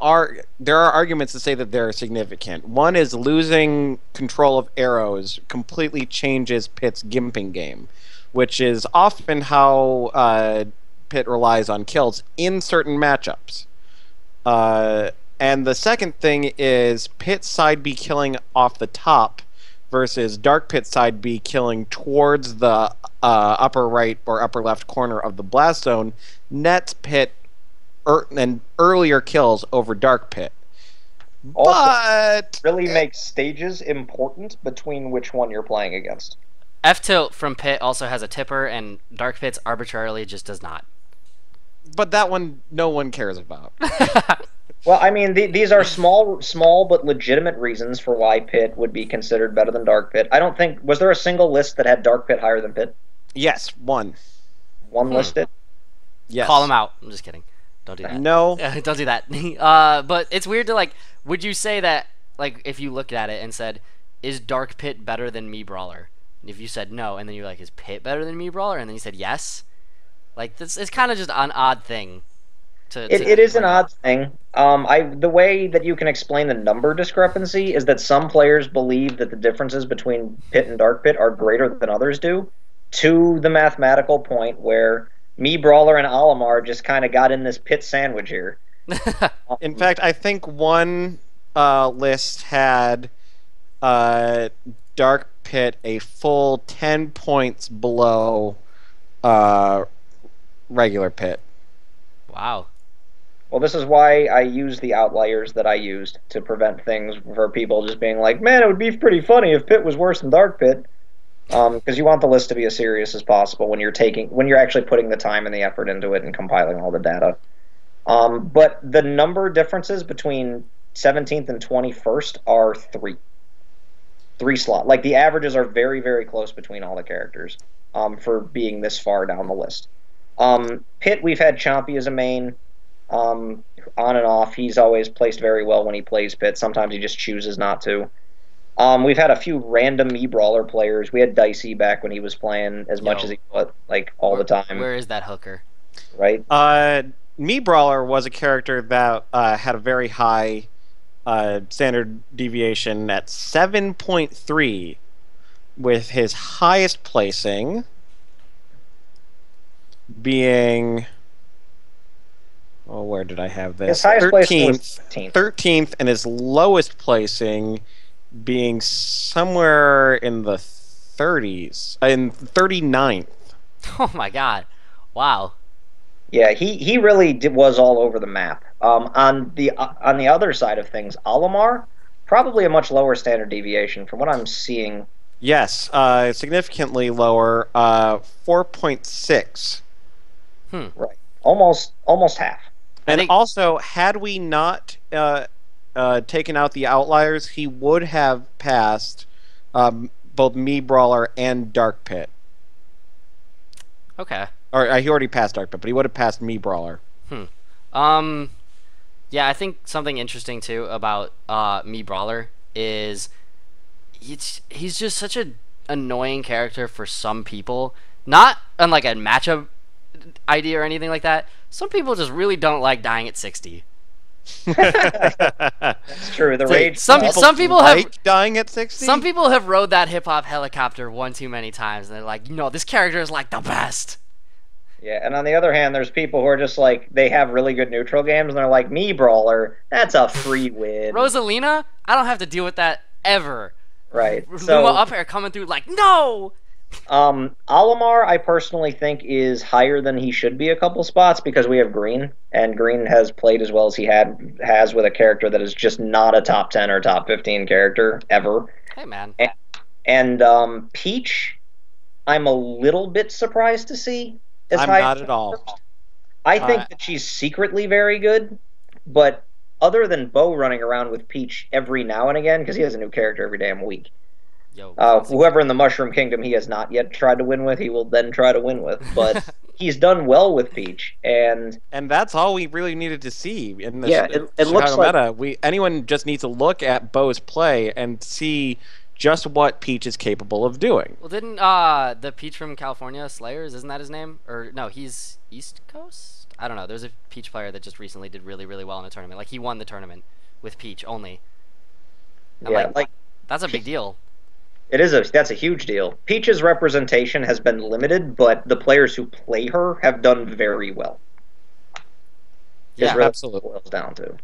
there are arguments to say that they're significant. One is losing control of arrows completely changes Pitt's gimping game, which is often how Pitt relies on kills in certain matchups. And the second thing is Pitt side B killing off the top versus Dark Pit side B killing towards the upper right or upper left corner of the blast zone nets Pitt and earlier kills over Dark Pit. Also, But really makes stages important between which one you're playing against. F-tilt from Pitt also has a tipper, and Dark Pit's arbitrarily just does not. that one no one cares about. Well, I mean, these are small but legitimate reasons for why Pitt would be considered better than Dark Pit. I don't think was there a single list that had Dark Pit higher than Pitt? Yes, one. One listed. Yes. Call him out. I'm just kidding. Don't do that. No. Don't do that. But it's weird to like. Would you say that like if you looked at it and said, "Is Dark Pit better than Me Brawler?" And if you said no, and then you're like, "Is Pit better than Me Brawler?" and then you said yes, like this is kind of just an odd thing. It is an odd thing. The way that you can explain the number discrepancy is that some players believe that the differences between Pit and Dark Pit are greater than others do, to the mathematical point where Me Brawler and Olimar just kind of got in this Pit sandwich here. In fact, I think one list had Dark Pit a full 10 points below regular Pit. Wow. Well, this is why I use the outliers that I used to prevent things for people just being like, man, it would be pretty funny if Pit was worse than Dark Pit. Because you want the list to be as serious as possible when you're actually putting the time and the effort into it and compiling all the data. But the number differences between 17th and 21st are 3. 3 slot. Like the averages are very, very close between all the characters for being this far down the list. Pit, we've had Chompy as a main. On and off, he's always placed very well when he plays Pit. Sometimes he just chooses not to. We've had a few random Me Brawler players. We had Dicey back when he was playing as much as he could, like all the time. Where is that hooker? Right? Me Brawler was a character that had a very high standard deviation at 7.3, with his highest placing being... Oh, where did I have this? His highest placing was 13th. 13th. 13th, and his lowest placing being somewhere in the 30s, in 39th. Oh my god! Wow. Yeah, he really was all over the map. On the other side of things, Olimar, probably a much lower standard deviation from what I'm seeing. Yes, significantly lower, 4.6. Right, almost half. And think- also, had we not taken out the outliers, he would have passed both Me Brawler and Dark Pit. Okay. Or he already passed Dark Pit, but he would have passed Me Brawler. Yeah, I think something interesting too about Me Brawler is he's just such an annoying character for some people. Not unlike a matchup idea or anything like that. Some people just really don't like dying at 60. It's true. The rage. Some people have like dying at 60. some people have rode that hip hop helicopter one too many times, and they're like, this character is like the best. Yeah, and on the other hand, there's people who are just like, they have really good neutral games, and they're like, Me Brawler, that's a free win. Rosalina, I don't have to deal with that ever. Right. Luma So, up air coming through like, no. Olimar, I personally think, is higher than he should be a couple spots because we have Green, and Green has played as well as he has with a character that is just not a top 10 or top 15 character ever. Hey man. And Peach, I'm a little bit surprised to see as I'm high not as at all. I think that she's secretly very good, but other than Bo running around with Peach every now and again, because he has a new character every damn week, Yo. whoever in the Mushroom Kingdom he has not yet tried to win with, he will then try to win with. But he's done well with Peach, and that's all we really needed to see in the Yeah, it looks Chicago like- meta. Anyone just needs to look at Bo's play and see just what Peach is capable of doing. Well, didn't the Peach from California, Slayers, isn't that his name? Or no, he's East Coast? I don't know. There's a Peach player that just recently did really, really well in a tournament. Like, he won the tournament with Peach only. And, Yeah, like that's a big deal. that's a huge deal. Peach's representation has been limited, but the players who play her have done very well. Yeah, Is really absolutely. what it boils down to.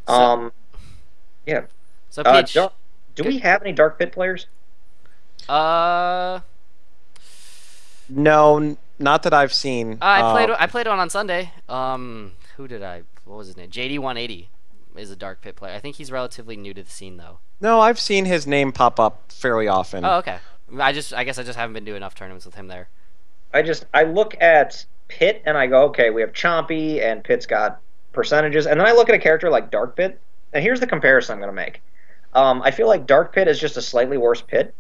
So- Yeah. So Peach, Do we have any Dark Pit players? No, not that I've seen. I played one on Sunday. Who did I? What was his name? JD180 is a Dark Pit player. I think he's relatively new to the scene though. No, I've seen his name pop up fairly often. Oh, okay. I guess I just haven't been doing enough tournaments with him there. I look at Pit and I go, okay, we have Chompy and Pit's got percentages, and then I look at a character like Dark Pit, and here's the comparison I'm going to make. I feel like Dark Pit is just a slightly worse Pit,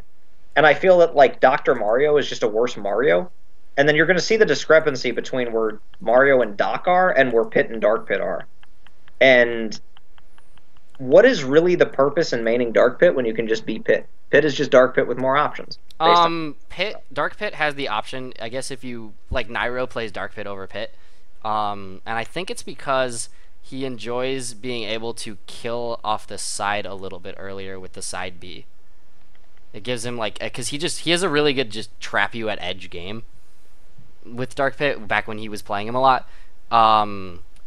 and I feel that like Dr. Mario is just a worse Mario, and then you're going to see the discrepancy between where Mario and Doc are and where Pit and Dark Pit are. And what is really the purpose in maining Dark Pit when you can just be Pit? Pit is just Dark Pit with more options. Dark Pit has the option, I guess, if you like Nairo plays Dark Pit over Pit. And I think it's because he enjoys being able to kill off the side a little bit earlier with the side B. It gives him like, because he has a really good just trap you at edge game with Dark Pit back when he was playing him a lot.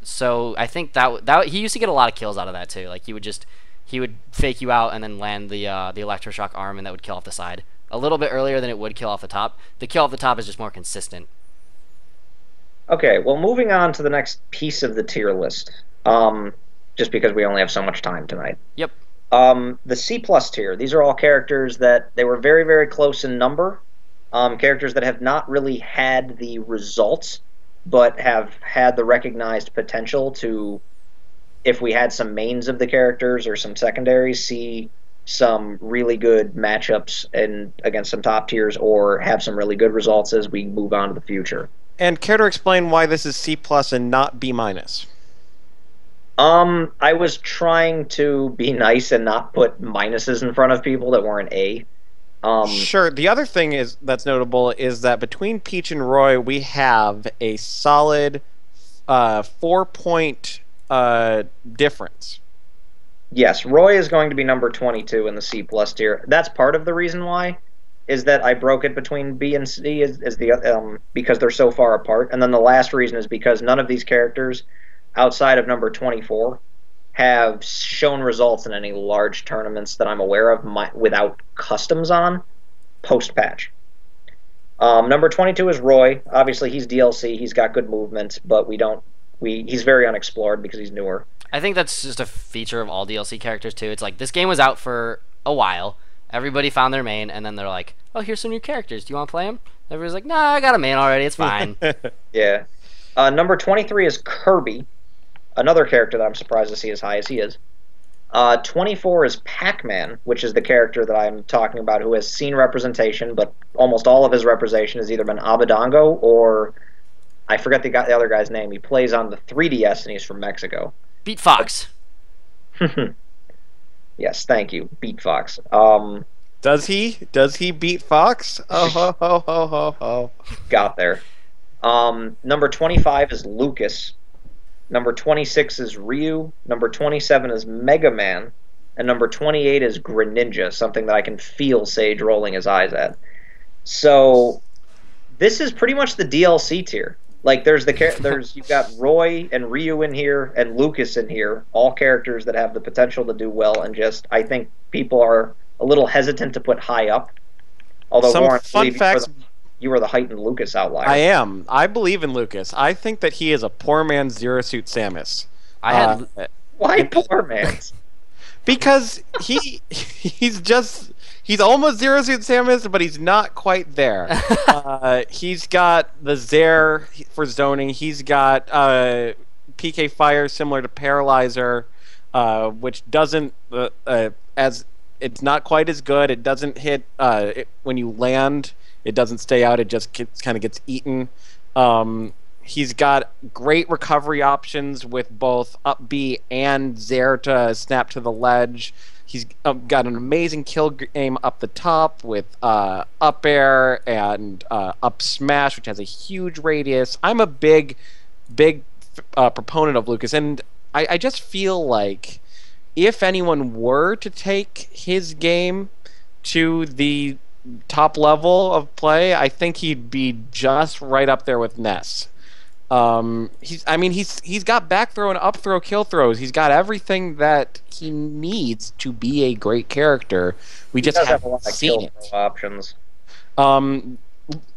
So I think that he used to get a lot of kills out of that too. Like he would fake you out and then land the electroshock arm, and that would kill off the side a little bit earlier than it would kill off the top. The kill off the top is just more consistent. Okay, well, moving on to the next piece of the tier list, just because we only have so much time tonight. Yep. The C+ tier, these are all characters that they were very, very close in number, characters that have not really had the results, but have had the recognized potential to, if we had some mains of the characters or some secondaries, see some really good matchups against some top tiers, or have some really good results as we move on to the future. And care to explain why this is C+ and not B-? I was trying to be nice and not put minuses in front of people that weren't A. Sure. The other thing that's notable is that between Peach and Roy, we have a solid 4-point difference. Yes, Roy is going to be number 22 in the C+ tier. That's part of the reason why, is that I broke it between B and C because they're so far apart. And then the last reason is because none of these characters outside of number 24 have shown results in any large tournaments that I'm aware of without customs on post-patch. Number 22 is Roy. Obviously, he's DLC. He's got good movement, but he's very unexplored because he's newer. I think that's just a feature of all DLC characters, too. It's like, this game was out for a while. Everybody found their main, and then they're like, oh, here's some new characters. Do you want to play them? Everybody's like, nah, I got a main already. It's fine. Yeah. Number 23 is Kirby, another character that I'm surprised to see as high as he is. 24 is Pac-Man, which is the character that I'm talking about who has seen representation, but almost all of his representation has either been Abadango or I forget the other guy's name. He plays on the 3DS, and he's from Mexico. Beat Fox. Yes, thank you, Beat Fox. Does he beat Fox? Oh ho ho ho ho ho. Got there. Number 25 is Lucas. Number 26 is Ryu. Number 27 is Mega Man. And number 28 is Greninja, something that I can feel Sage rolling his eyes at. So this is pretty much the DLC tier. Like there's you've got Roy and Ryu in here and Lucas in here, all characters that have the potential to do well, and just I think people are a little hesitant to put high up. Although Some Warren, fun facts. You were the heightened Lucas outlier. I am. I believe in Lucas. I think that he is a poor man's Zero Suit Samus. Why poor man's? Because he's almost Zero Suit Samus, but he's not quite there. He's got the Zair for zoning. He's got PK Fire similar to Paralyzer, which doesn't as it's not quite as good. It doesn't hit when you land. It doesn't stay out. It just kind of gets eaten. He's got great recovery options with both up B and Zair to snap to the ledge. He's got an amazing kill game up the top with up air and up smash, which has a huge radius. I'm a big proponent of Lucas, and I just feel like if anyone were to take his game to the top level of play, I think he'd be just right up there with Ness. He's got back throw and up throw kill throws. He's got everything that he needs to be a great character. We just haven't seen it. Options.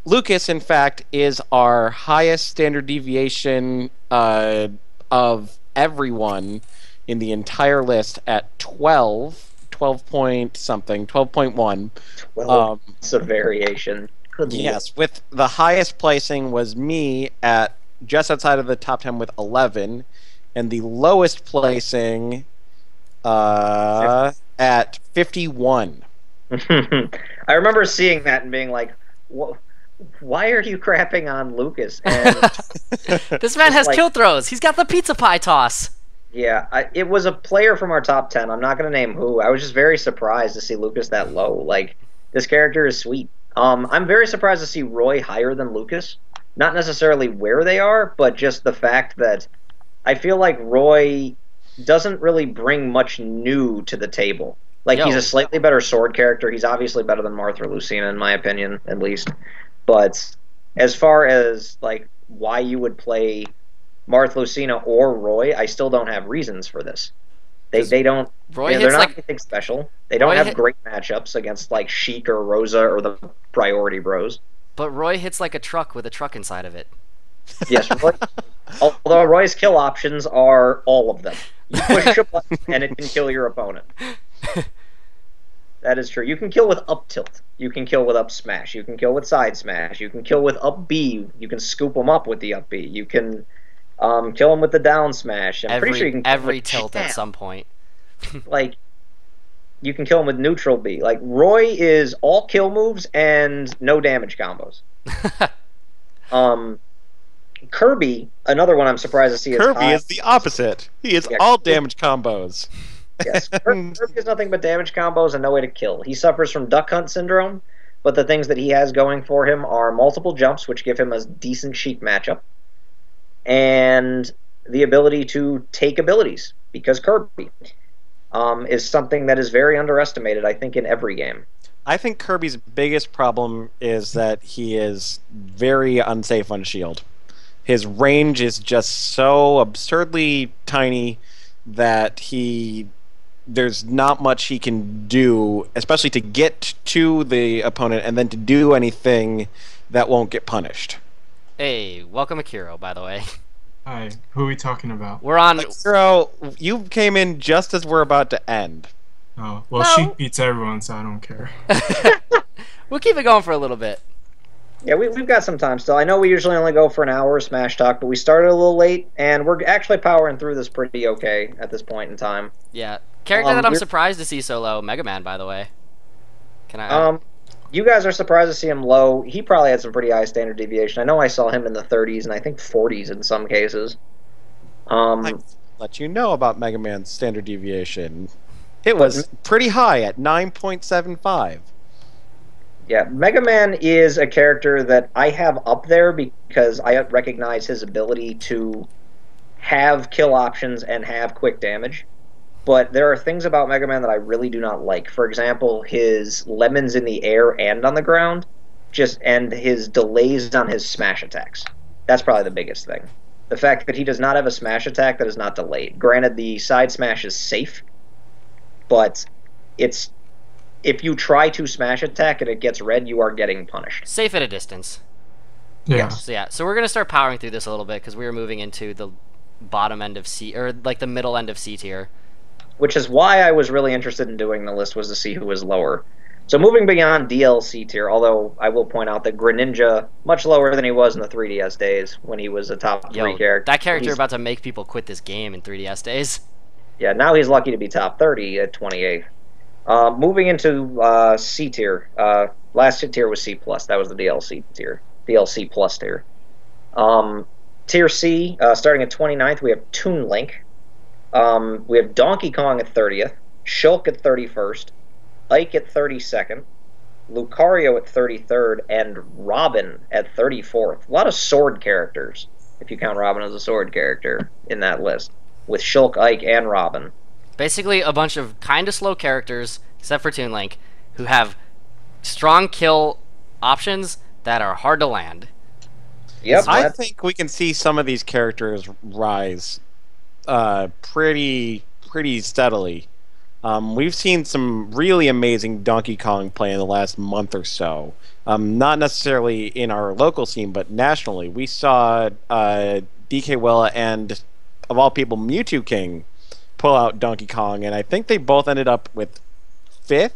Lucas, in fact, is our highest standard deviation of everyone in the entire list at 12 point something, 12.1. 12. It's a variation. Yes, with the highest placing was me at just outside of the top 10 with 11, and the lowest placing at 51. I remember seeing that and being like, why are you crapping on Lucas? And this man has kill throws. He's got the pizza pie toss. Yeah, it was a player from our top 10. I'm not going to name who. I was just very surprised to see Lucas that low. Like, this character is sweet. I'm very surprised to see Roy higher than Lucas. Not necessarily where they are, but just the fact that I feel like Roy doesn't really bring much new to the table. Like, he's a slightly better sword character. He's obviously better than Marth or Lucina, in my opinion, at least. But as far as, like, why you would play Marth, Lucina, or Roy, I still don't have reasons for this. They don't. They're not anything special. They don't have great matchups against like Sheik or Rosa or the Priority Bros. But Roy hits like a truck with a truck inside of it. Yes, Roy, although Roy's kill options are all of them. You push a button and it can kill your opponent. That is true. You can kill with up tilt. You can kill with up smash. You can kill with side smash. You can kill with up B. You can scoop them up with the up B. You can kill him with the down smash. I'm pretty sure you can kill every tilt at some point. Like, you can kill him with neutral B. Like, Roy is all kill moves and no damage combos. Kirby, another one I'm surprised to see. Kirby is the opposite. He is all damage combos. Yes, Kirby has nothing but damage combos and no way to kill. He suffers from Duck Hunt syndrome, but the things that he has going for him are multiple jumps, which give him a decent Sheik matchup, and the ability to take abilities, because Kirby is something that is very underestimated, I think, in every game. I think Kirby's biggest problem is that he is very unsafe on shield. His range is just so absurdly tiny that there's not much he can do, especially to get to the opponent and then to do anything that won't get punished. Hey, welcome Akiro, by the way. Hi, who are we talking about? We're on... Akiro, you came in just as we're about to end. Oh, well, she beats everyone, so I don't care. We'll keep it going for a little bit. Yeah, we've got some time still. I know we usually only go for an hour of Smash Talk, but we started a little late, and we're actually powering through this pretty okay at this point in time. Yeah. Character that I'm surprised to see so low, Mega Man, by the way. Can I... You guys are surprised to see him low. He probably had some pretty high standard deviation. I know I saw him in the 30s, and I think 40s in some cases. I let you know about Mega Man's standard deviation. It was pretty high at 9.75. Yeah, Mega Man is a character that I have up there because I recognize his ability to have kill options and have quick damage. But there are things about Mega Man that I really do not like. For example, his lemons in the air and on the ground, and his delays on his smash attacks. That's probably the biggest thing. The fact that he does not have a smash attack that is not delayed. Granted, the side smash is safe, but if you try to smash attack and it gets red, you are getting punished. Safe at a distance. Yeah. So we're going to start powering through this a little bit because we are moving into the bottom end of C, or like the middle end of C tier. Which is why I was really interested in doing the list, was to see who was lower. So moving beyond DLC tier, although I will point out that Greninja, much lower than he was in the 3DS days when he was a top 3 character. That character about to make people quit this game in 3DS days. Yeah, now he's lucky to be top 30 at 28. Moving into C tier. Last tier was C+. That was the DLC tier. DLC plus tier. Tier C, starting at 29th, we have Toon Link. We have Donkey Kong at 30th, Shulk at 31st, Ike at 32nd, Lucario at 33rd, and Robin at 34th. A lot of sword characters, if you count Robin as a sword character in that list, with Shulk, Ike, and Robin. Basically, a bunch of kind of slow characters, except for Toon Link, who have strong kill options that are hard to land. Yep. I think we can see some of these characters rise pretty steadily. We've seen some really amazing Donkey Kong play in the last month or so. Not necessarily in our local scene, but nationally. We saw DK Willa and, of all people, Mewtwo King pull out Donkey Kong, and I think they both ended up with 5th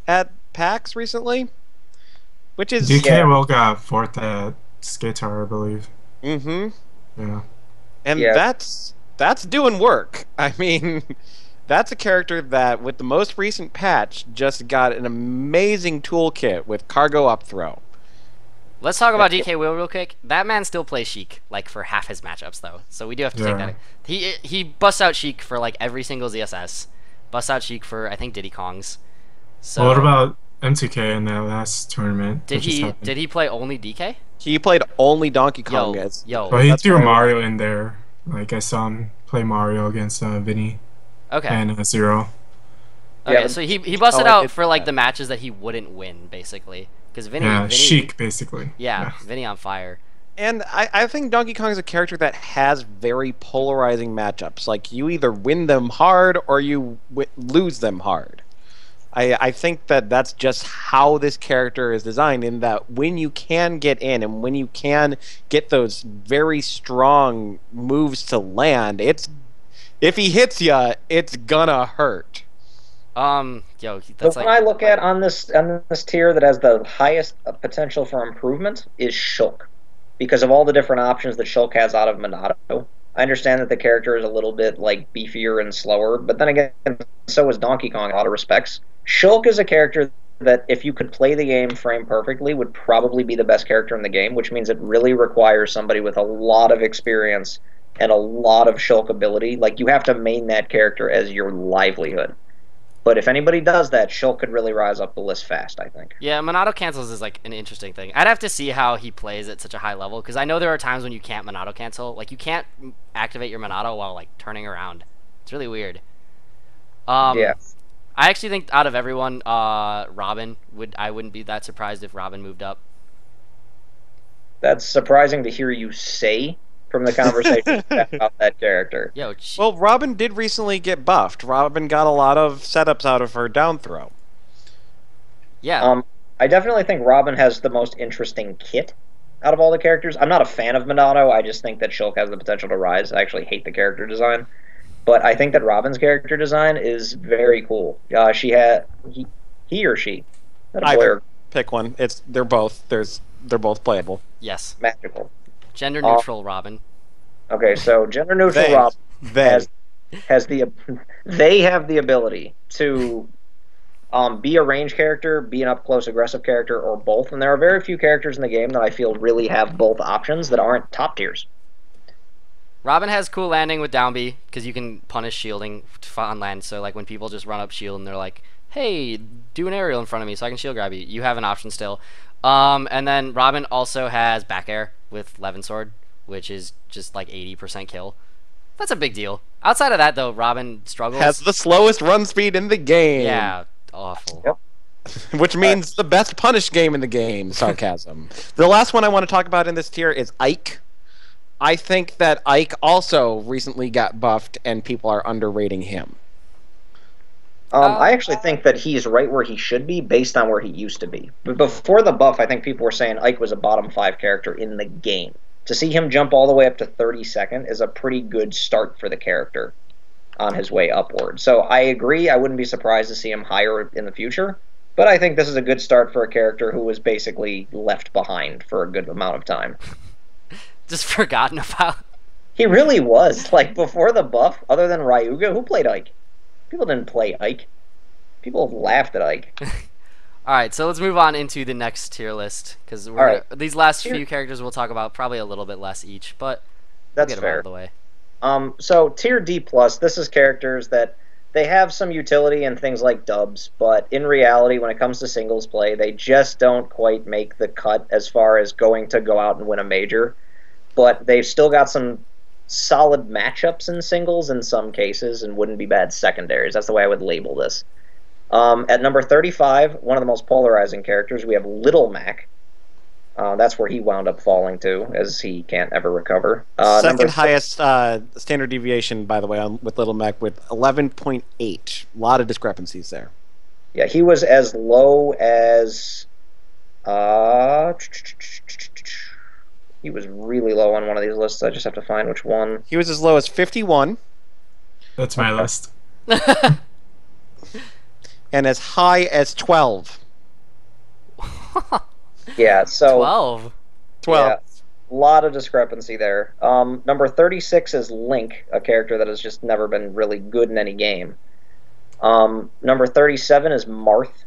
at PAX recently, which is... DK Will got 4th at Skatar, I believe. Mm-hmm. Yeah. And that's doing work. I mean... That's a character that, with the most recent patch, just got an amazing toolkit with cargo up throw. Let's talk about DK Will real quick. That man still plays Sheik, like, for half his matchups, though. So we do have to take that. He busts out Sheik for, like, every single ZSS. Busts out Sheik for, I think, Diddy Kongs. So well, what about MTK in that last tournament? Did he play only DK? He played only Donkey Kong. But he threw Mario in there. Like, I saw him play Mario against Vinny. Okay. And Zero. Okay, yeah, so he busted out for like the matches that he wouldn't win, basically, because Vinny, Sheik basically. Yeah, Vinny on fire. And I think Donkey Kong is a character that has very polarizing matchups. Like, you either win them hard or you lose them hard. I think that that's just how this character is designed, in that when you can get in and when you can get those very strong moves to land, if he hits you, it's gonna hurt. That's the one I look at on this tier that has the highest potential for improvement is Shulk, because of all the different options that Shulk has out of Monado. I understand that the character is a little bit like beefier and slower, but then again, so is Donkey Kong in a lot of respects. Shulk is a character that, if you could play the game frame perfectly, would probably be the best character in the game, which means it really requires somebody with a lot of experience and a lot of Shulk ability. Like, you have to main that character as your livelihood. But if anybody does that, Shulk could really rise up the list fast, I think. Yeah, Monado cancels is like an interesting thing. I'd have to see how he plays at such a high level, because I know there are times when you can't Monado cancel. Like, you can't activate your Monado while, like, turning around. It's really weird. Yeah. I actually think out of everyone, Robin I wouldn't be that surprised if Robin moved up. That's surprising to hear you say from the conversation about that character. Well, Robin did recently get buffed. Robin got a lot of setups out of her down throw. Yeah. I definitely think Robin has the most interesting kit out of all the characters. I'm not a fan of Monado. I just think that Shulk has the potential to rise. I actually hate the character design. But I think that Robin's character design is very cool. He or she. Pick one. They're both playable. Yes. Magical. Gender neutral Robin. Okay, so gender neutral Robin has the they have the ability to be a range character, be an up close aggressive character, or both. And there are very few characters in the game that I feel really have both options that aren't top tiers. Robin has cool landing with down B, because you can punish shielding on land. So like when people just run up shield and they're like, hey, do an aerial in front of me so I can shield grab you, you have an option still. And then Robin also has back air with Levin Sword, which is just like 80% kill. That's a big deal. Outside of that, though, Robin struggles. Has the slowest run speed in the game. Yeah, awful. Yep. Which means the best punish game in the game. Sarcasm. The last one I want to talk about in this tier is Ike. I think that Ike also recently got buffed, and people are underrating him. I actually think that he's right where he should be based on where he used to be. But before the buff, I think people were saying Ike was a bottom 5 character in the game. To see him jump all the way up to 32nd is a pretty good start for the character on his way upward. So I agree, I wouldn't be surprised to see him higher in the future, but I think this is a good start for a character who was basically left behind for a good amount of time. Just forgotten about. He really was. Like, before the buff, other than Ryuga, who played Ike? People didn't play Ike. People laughed at Ike. All right, so let's move on into the next tier list because right. these last Tier- few characters we'll talk about probably a little bit less each, but That's we'll get them out fair. of the way. So tier D plus, this is characters that they have some utility in things like dubs, but in reality, when it comes to singles play, they just don't quite make the cut as far as going to go out and win a major. But they've still got some solid matchups in singles in some cases, and wouldn't be bad secondaries. That's the way I would label this. At number 35, one of the most polarizing characters, we have Little Mac. That's where he wound up falling to, as he can't ever recover. Second highest standard deviation, by the way, with Little Mac with 11.8. A lot of discrepancies there. Yeah, he was as low as... he was really low on one of these lists. I just have to find which one. He was as low as 51. That's my list. And as high as 12. Yeah, so... 12. 12. Yeah, a lot of discrepancy there. Number 36 is Link, a character that has just never been really good in any game. Number 37 is Marth.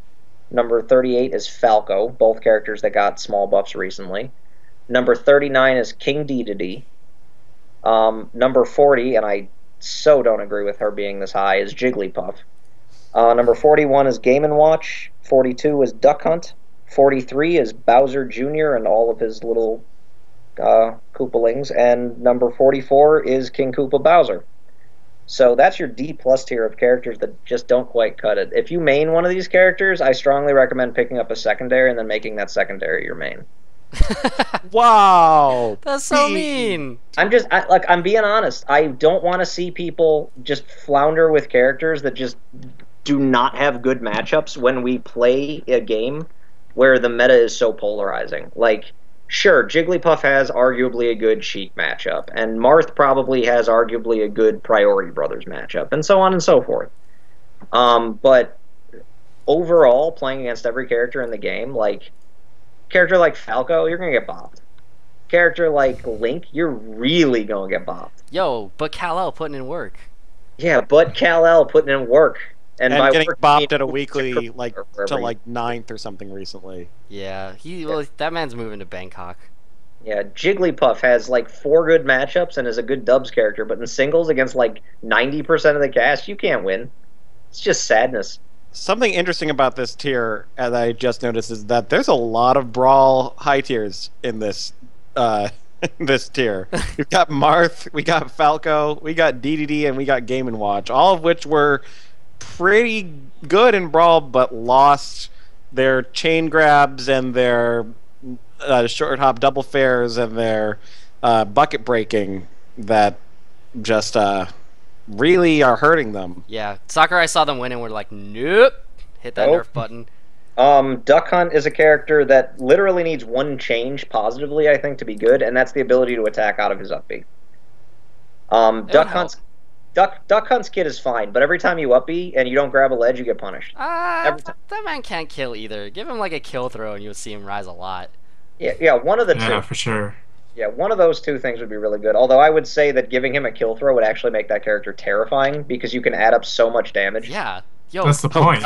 Number 38 is Falco, both characters that got small buffs recently. Number 39 is King Dedede. Number 40, and I so don't agree with her being this high, is Jigglypuff. Number 41 is Game & Watch. 42 is Duck Hunt. 43 is Bowser Jr. and all of his little Koopalings. And number 44 is King Koopa Bowser. So that's your D plus tier of characters that just don't quite cut it. If you main one of these characters, I strongly recommend picking up a secondary and then making that secondary your main. Wow. That's so mean. I'm being honest. I don't want to see people just flounder with characters that just do not have good matchups when we play a game where the meta is so polarizing. Like, sure, Jigglypuff has arguably a good Sheik matchup, and Marth probably has arguably a good Priority Brothers matchup, and so on and so forth. But overall, playing against every character in the game, like, character like Falco, you're going to get bopped. Character like Link, you're really going to get bopped. Yo, but Kal-El putting in work. Yeah, but Kal-El putting in work. And by getting work, bopped I at a mean weekly, like, wherever to he- like 9th or something recently. Yeah, that man's moving to Bangkok. Yeah, Jigglypuff has like 4 good matchups and is a good dubs character, but in singles against like 90% of the cast, you can't win. It's just sadness. Something interesting about this tier, as I just noticed, is that there's a lot of Brawl high tiers in this this tier. We've got Marth, we got Falco, we got Dedede, and we got Game & Watch, all of which were pretty good in Brawl, but lost their chain grabs and their short hop double fares and their bucket breaking that just really are hurting them. Yeah, Sakurai saw them win and we're like, nope. Hit that Nope. nerf button. Duck Hunt is a character that literally needs one change positively, I think, to be good, and that's the ability to attack out of his up B. Duck Hunt's kit is fine, but every time you up B and you don't grab a ledge, you get punished. Every time. That man can't kill either. Give him like a kill throw and you'll see him rise a lot. Yeah, one of the Yeah, two. for sure. Yeah, one of those two things would be really good. Although I would say that giving him a kill throw would actually make that character terrifying because you can add up so much damage. Yeah. Yo, That's the point.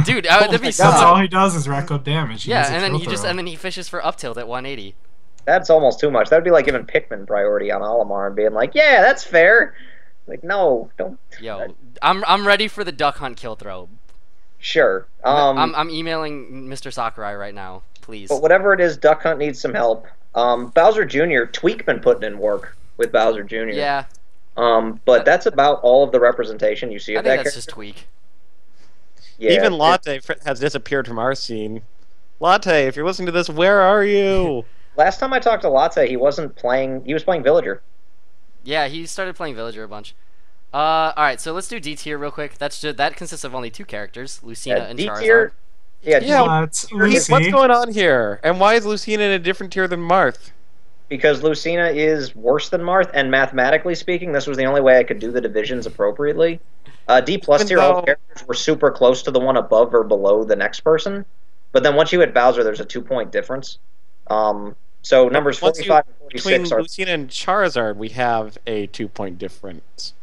dude, Oh that'd my be so God. That's all he does is rack up damage. Yeah, needs a and then kill throw. he fishes for up tilt at 180. That's almost too much. That would be like giving Pikmin priority on Olimar and being like, yeah, that's fair. Like, no, don't. Yo, I'm ready for the Duck Hunt kill throw. Sure. I'm emailing Mr. Sakurai right now, please. But whatever it is, Duck Hunt needs some help. Bowser Jr., Tweak been putting in work with Bowser Jr. Yeah, But that's about all of the representation you see I of think that that's character. just Tweak. Yeah, Even Latte has disappeared from our scene. Latte, if you're listening to this, where are you? Last time I talked to Latte, he wasn't playing. He was playing Villager. Yeah, he started playing Villager a bunch. All right, so let's do D tier real quick. That consists of only 2 characters, Lucina and D Charizard. tier. Yeah, Yeah, What? What's Lucy? going on here? And why is Lucina in a different tier than Marth? because Lucina is worse than Marth, and mathematically speaking, this was the only way I could do the divisions appropriately. D plus Even tier, all though- the characters were super close to the one above or below the next person. But then once you hit Bowser, there's a 2-point difference. So numbers Once you- 45 and Between 46 are Lucina and Charizard, we have a 2-point difference.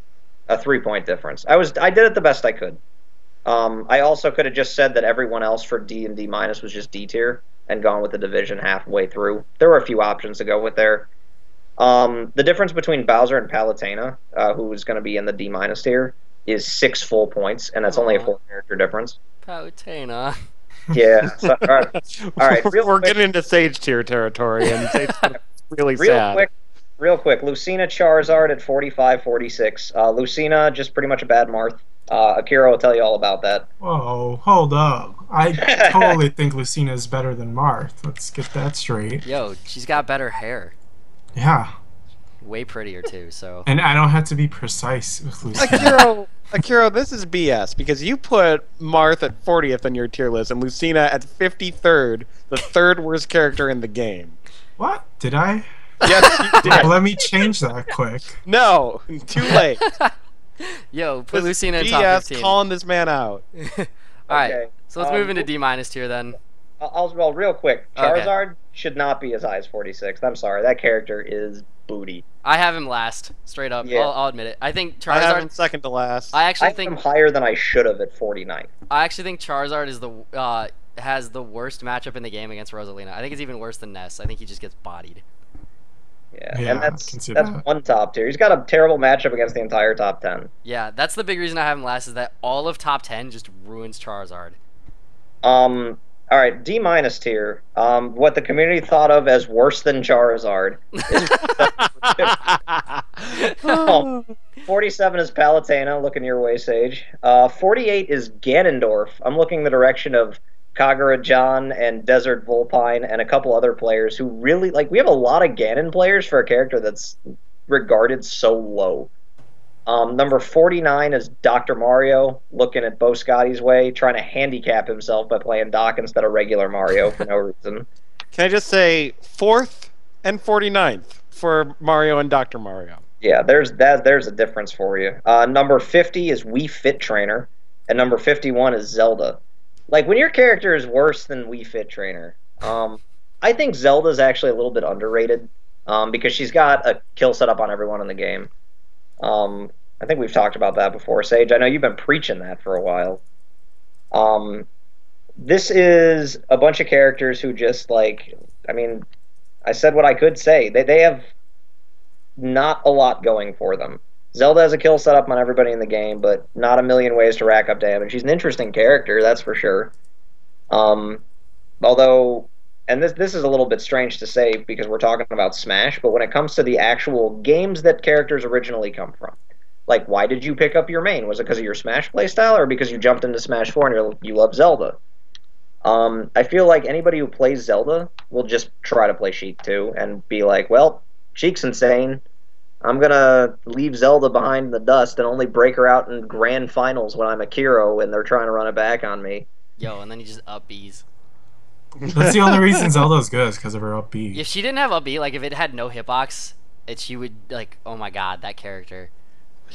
a 3-point difference. I did it the best I could. I also could have just said that everyone else for D and D minus was just D tier and gone with the division halfway through. There were a few options to go with there. The difference between Bowser and Palutena, who is going to be in the D minus tier, is 6 full points, and that's only a 4 character difference. Palutena. Yeah. So, all right. We're getting into Sage tier territory, and Sage's really sad. Real quick. Lucina Charizard at 45-46. Lucina, just pretty much a bad Marth. Akira will tell you all about that. Whoa, hold up. I totally think Lucina is better than Marth. Let's get that straight. Yo, she's got better hair. Yeah. Way prettier, too, so... And I don't have to be precise with Lucina. Akira, this is BS, because you put Marth at 40th on your tier list and Lucina at 53rd, the 3rd worst character in the game. What? Did I? Yes, you did. Let me change that quick. No, too late. Yo, put This Lucina in BS top 15. calling this man out. Alright, Okay. so let's move into D minus tier then. Well, real quick. Okay. Charizard should not be as high as 46th. I'm sorry. That character is booty. I have him last, straight up. Yeah. I'll admit it. I think I have him Charizard... second to last. I I actually have him think higher than I should have at 49th. Charizard is has the worst matchup in the game against Rosalina. I think it's even worse than Ness. I think he just gets bodied. Yeah, Yeah, and I that's can see that. one top tier. He's got a terrible matchup against the entire top 10. Yeah, that's the big reason I have him last is that all of top 10 just ruins Charizard. All right, D minus tier. What the community thought of as worse than Charizard is 47 is Palutena, looking your way, Sage. 48 is Ganondorf. I'm looking the direction of Kagura John and Desert Vulpine and a couple other players who really like. We have a lot of Ganon players for a character that's regarded so low. Number 49 is Dr. Mario, looking at Bo Scotty's way, trying to handicap himself by playing Doc instead of regular Mario for no reason. Can I just say 4th and 49th for Mario and Dr. Mario? Yeah, there's a difference for you. Number 50 is Wii Fit Trainer, and number 51 is Zelda. Like, when your character is worse than Wii Fit Trainer, I think Zelda's actually a little bit underrated because she's got a kill setup on everyone in the game. I think we've talked about that before, Sage. I know you've been preaching that for a while. This is a bunch of characters who just, like, I mean, I said what I could say. They have not a lot going for them. Zelda has a kill setup on everybody in the game, but not a million ways to rack up damage. She's an interesting character, that's for sure. Although, and this is a little bit strange to say because we're talking about Smash, but when it comes to the actual games that characters originally come from, like, why did you pick up your main? Was it because of your Smash playstyle or because you jumped into Smash 4 and you love Zelda? I feel like anybody who plays Zelda will just try to play Sheik too and be like, well, Sheik's insane. I'm going to leave Zelda behind in the dust and only break her out in grand finals when I'm a Kiro and they're trying to run it back on me. Yo, and then he just up Bs. That's the only reason Zelda's good is because of her up B. If she didn't have up B, like if it had no hitbox, she would, like, oh my god, that character.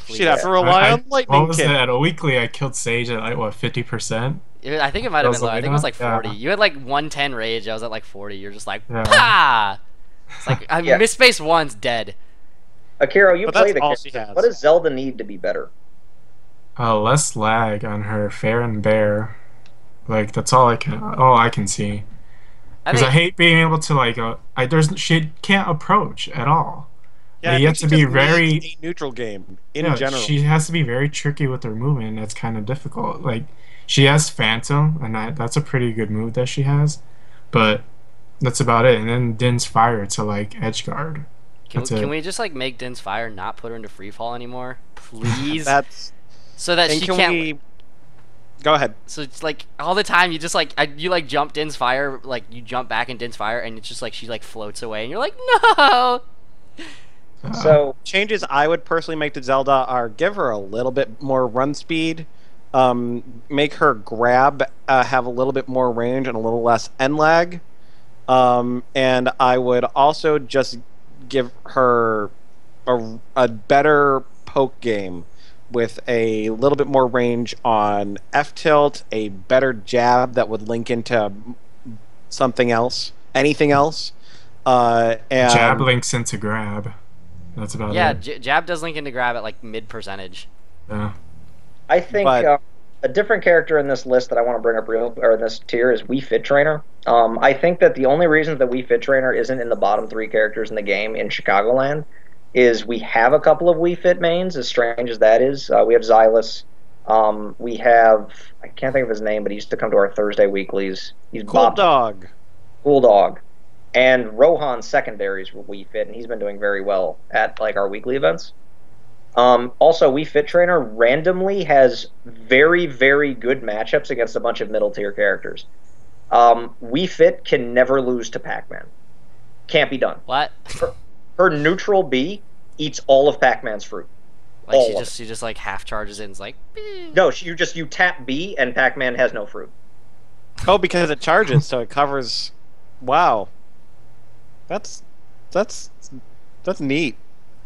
She'd have to rely on Lightning What was Kick. that? A weekly, I killed Sage at like what 50%. I think it might have been low. I think it was like Rosalina? 40. Yeah. You had like 110 rage. I was at like 40. You're just like, Yeah. pah! It's like, I Yeah. misspaced once, dead. Akira, you But play that's the all she character. has. What does Zelda need to be better? Less lag on her fair and bare. Like that's all I can see. I Because I think, hate being able to like she can't approach at all. Yeah, you I have think to she be just very needs a neutral game in yeah, general. she has to be very tricky with her movement, and that's kind of difficult. Like she has Phantom, and that's a pretty good move that she has, but that's about it. And then Din's Fire to like edge guard. That's can it. we just like make Din's Fire not put her into free fall anymore, please? That's So that and she can can't. we go ahead. So it's like all the time you just like you like jump Din's Fire, like you jump back in Din's Fire, and it's just like she like floats away, and you're like, no. So, Changes I would personally make to Zelda are give her a little bit more run speed, make her grab have a little bit more range and a little less end lag, and I would also just give her a better poke game with a little bit more range on F tilt, a better jab that would link into something else, anything else, and Jab links into grab. That's about Yeah, it. jab does link into grab at like mid percentage. Yeah. I think But- a different character in this list that I want to bring up or in this tier is Wii Fit Trainer. I think that the only reason that Wii Fit Trainer isn't in the bottom 3 characters in the game in Chicagoland is we have a couple of Wii Fit mains, as strange as that is. We have Xylus. We have, I can't think of his name, but he used to come to our Thursday weeklies. He's Cool Bob Dog. Cool Dog. And Rohan secondaries were Wii Fit, and he's been doing very well at like our weekly events. Also, Wii Fit Trainer randomly has very, very good matchups against a bunch of middle tier characters. Wii Fit can never lose to Pac-Man. Can't be done. What? Her neutral B eats all of Pac-Man's fruit. Like all of she just like half charges in. It's like. No, you tap B and Pac-Man has no fruit. Oh, because it charges, so it covers. Wow. That's neat.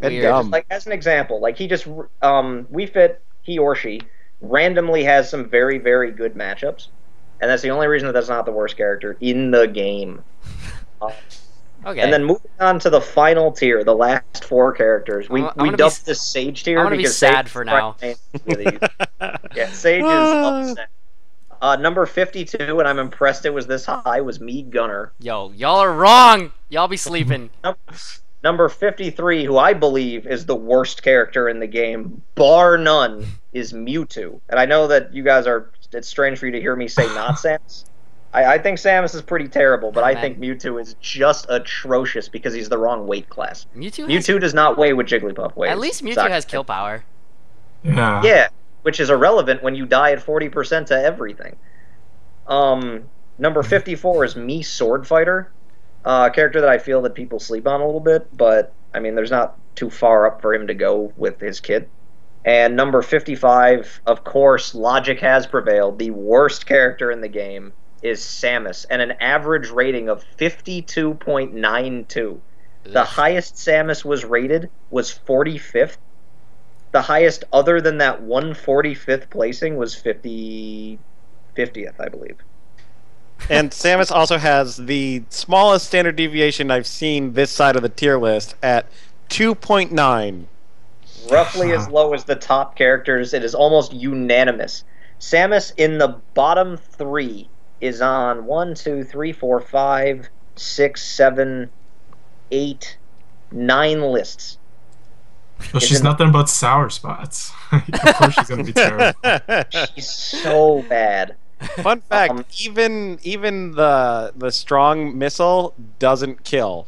And Weird. dumb. Like as an example, like Wii Fit, he or she randomly has some very, very good matchups, and that's the only reason that that's not the worst character in the game. Okay. And then moving on to the final tier, the last 4 characters, we dubbed this Sage tier I'm gonna because be sad Sage for is now. Yeah, Sage is upset. Number 52, and I'm impressed it was this high, was me Gunner. Yo, y'all are wrong. Y'all be sleeping. Number 53, who I believe is the worst character in the game, bar none, is Mewtwo. And I know that you guys it's strange for you to hear me say not Samus. I think Samus is pretty terrible, but I think Mewtwo is just atrocious because he's the wrong weight class. Mewtwo does not weigh what Jigglypuff weighs. At least Mewtwo has kill power. Yeah. Yeah, which is irrelevant when you die at 40% to everything. Number 54 is me Sword Fighter. A character that I feel that people sleep on a little bit, but I mean, there's not too far up for him to go with his kit. And number 55, of course, logic has prevailed. The worst character in the game is Samus, and an average rating of 52.92. The highest Samus was rated was 45th. The highest other than that 145th placing was 50th, I believe. And Samus also has the smallest standard deviation I've seen this side of the tier list at 2.9. Roughly as low as the top characters. It is almost unanimous. Samus in the bottom 3 is on 1, 2, 3, 4, 5, 6, 7, 8, 9 lists. Well, she's nothing but sour spots. Of course she's going to be terrible. She's so bad. Fun fact, even the strong missile doesn't kill.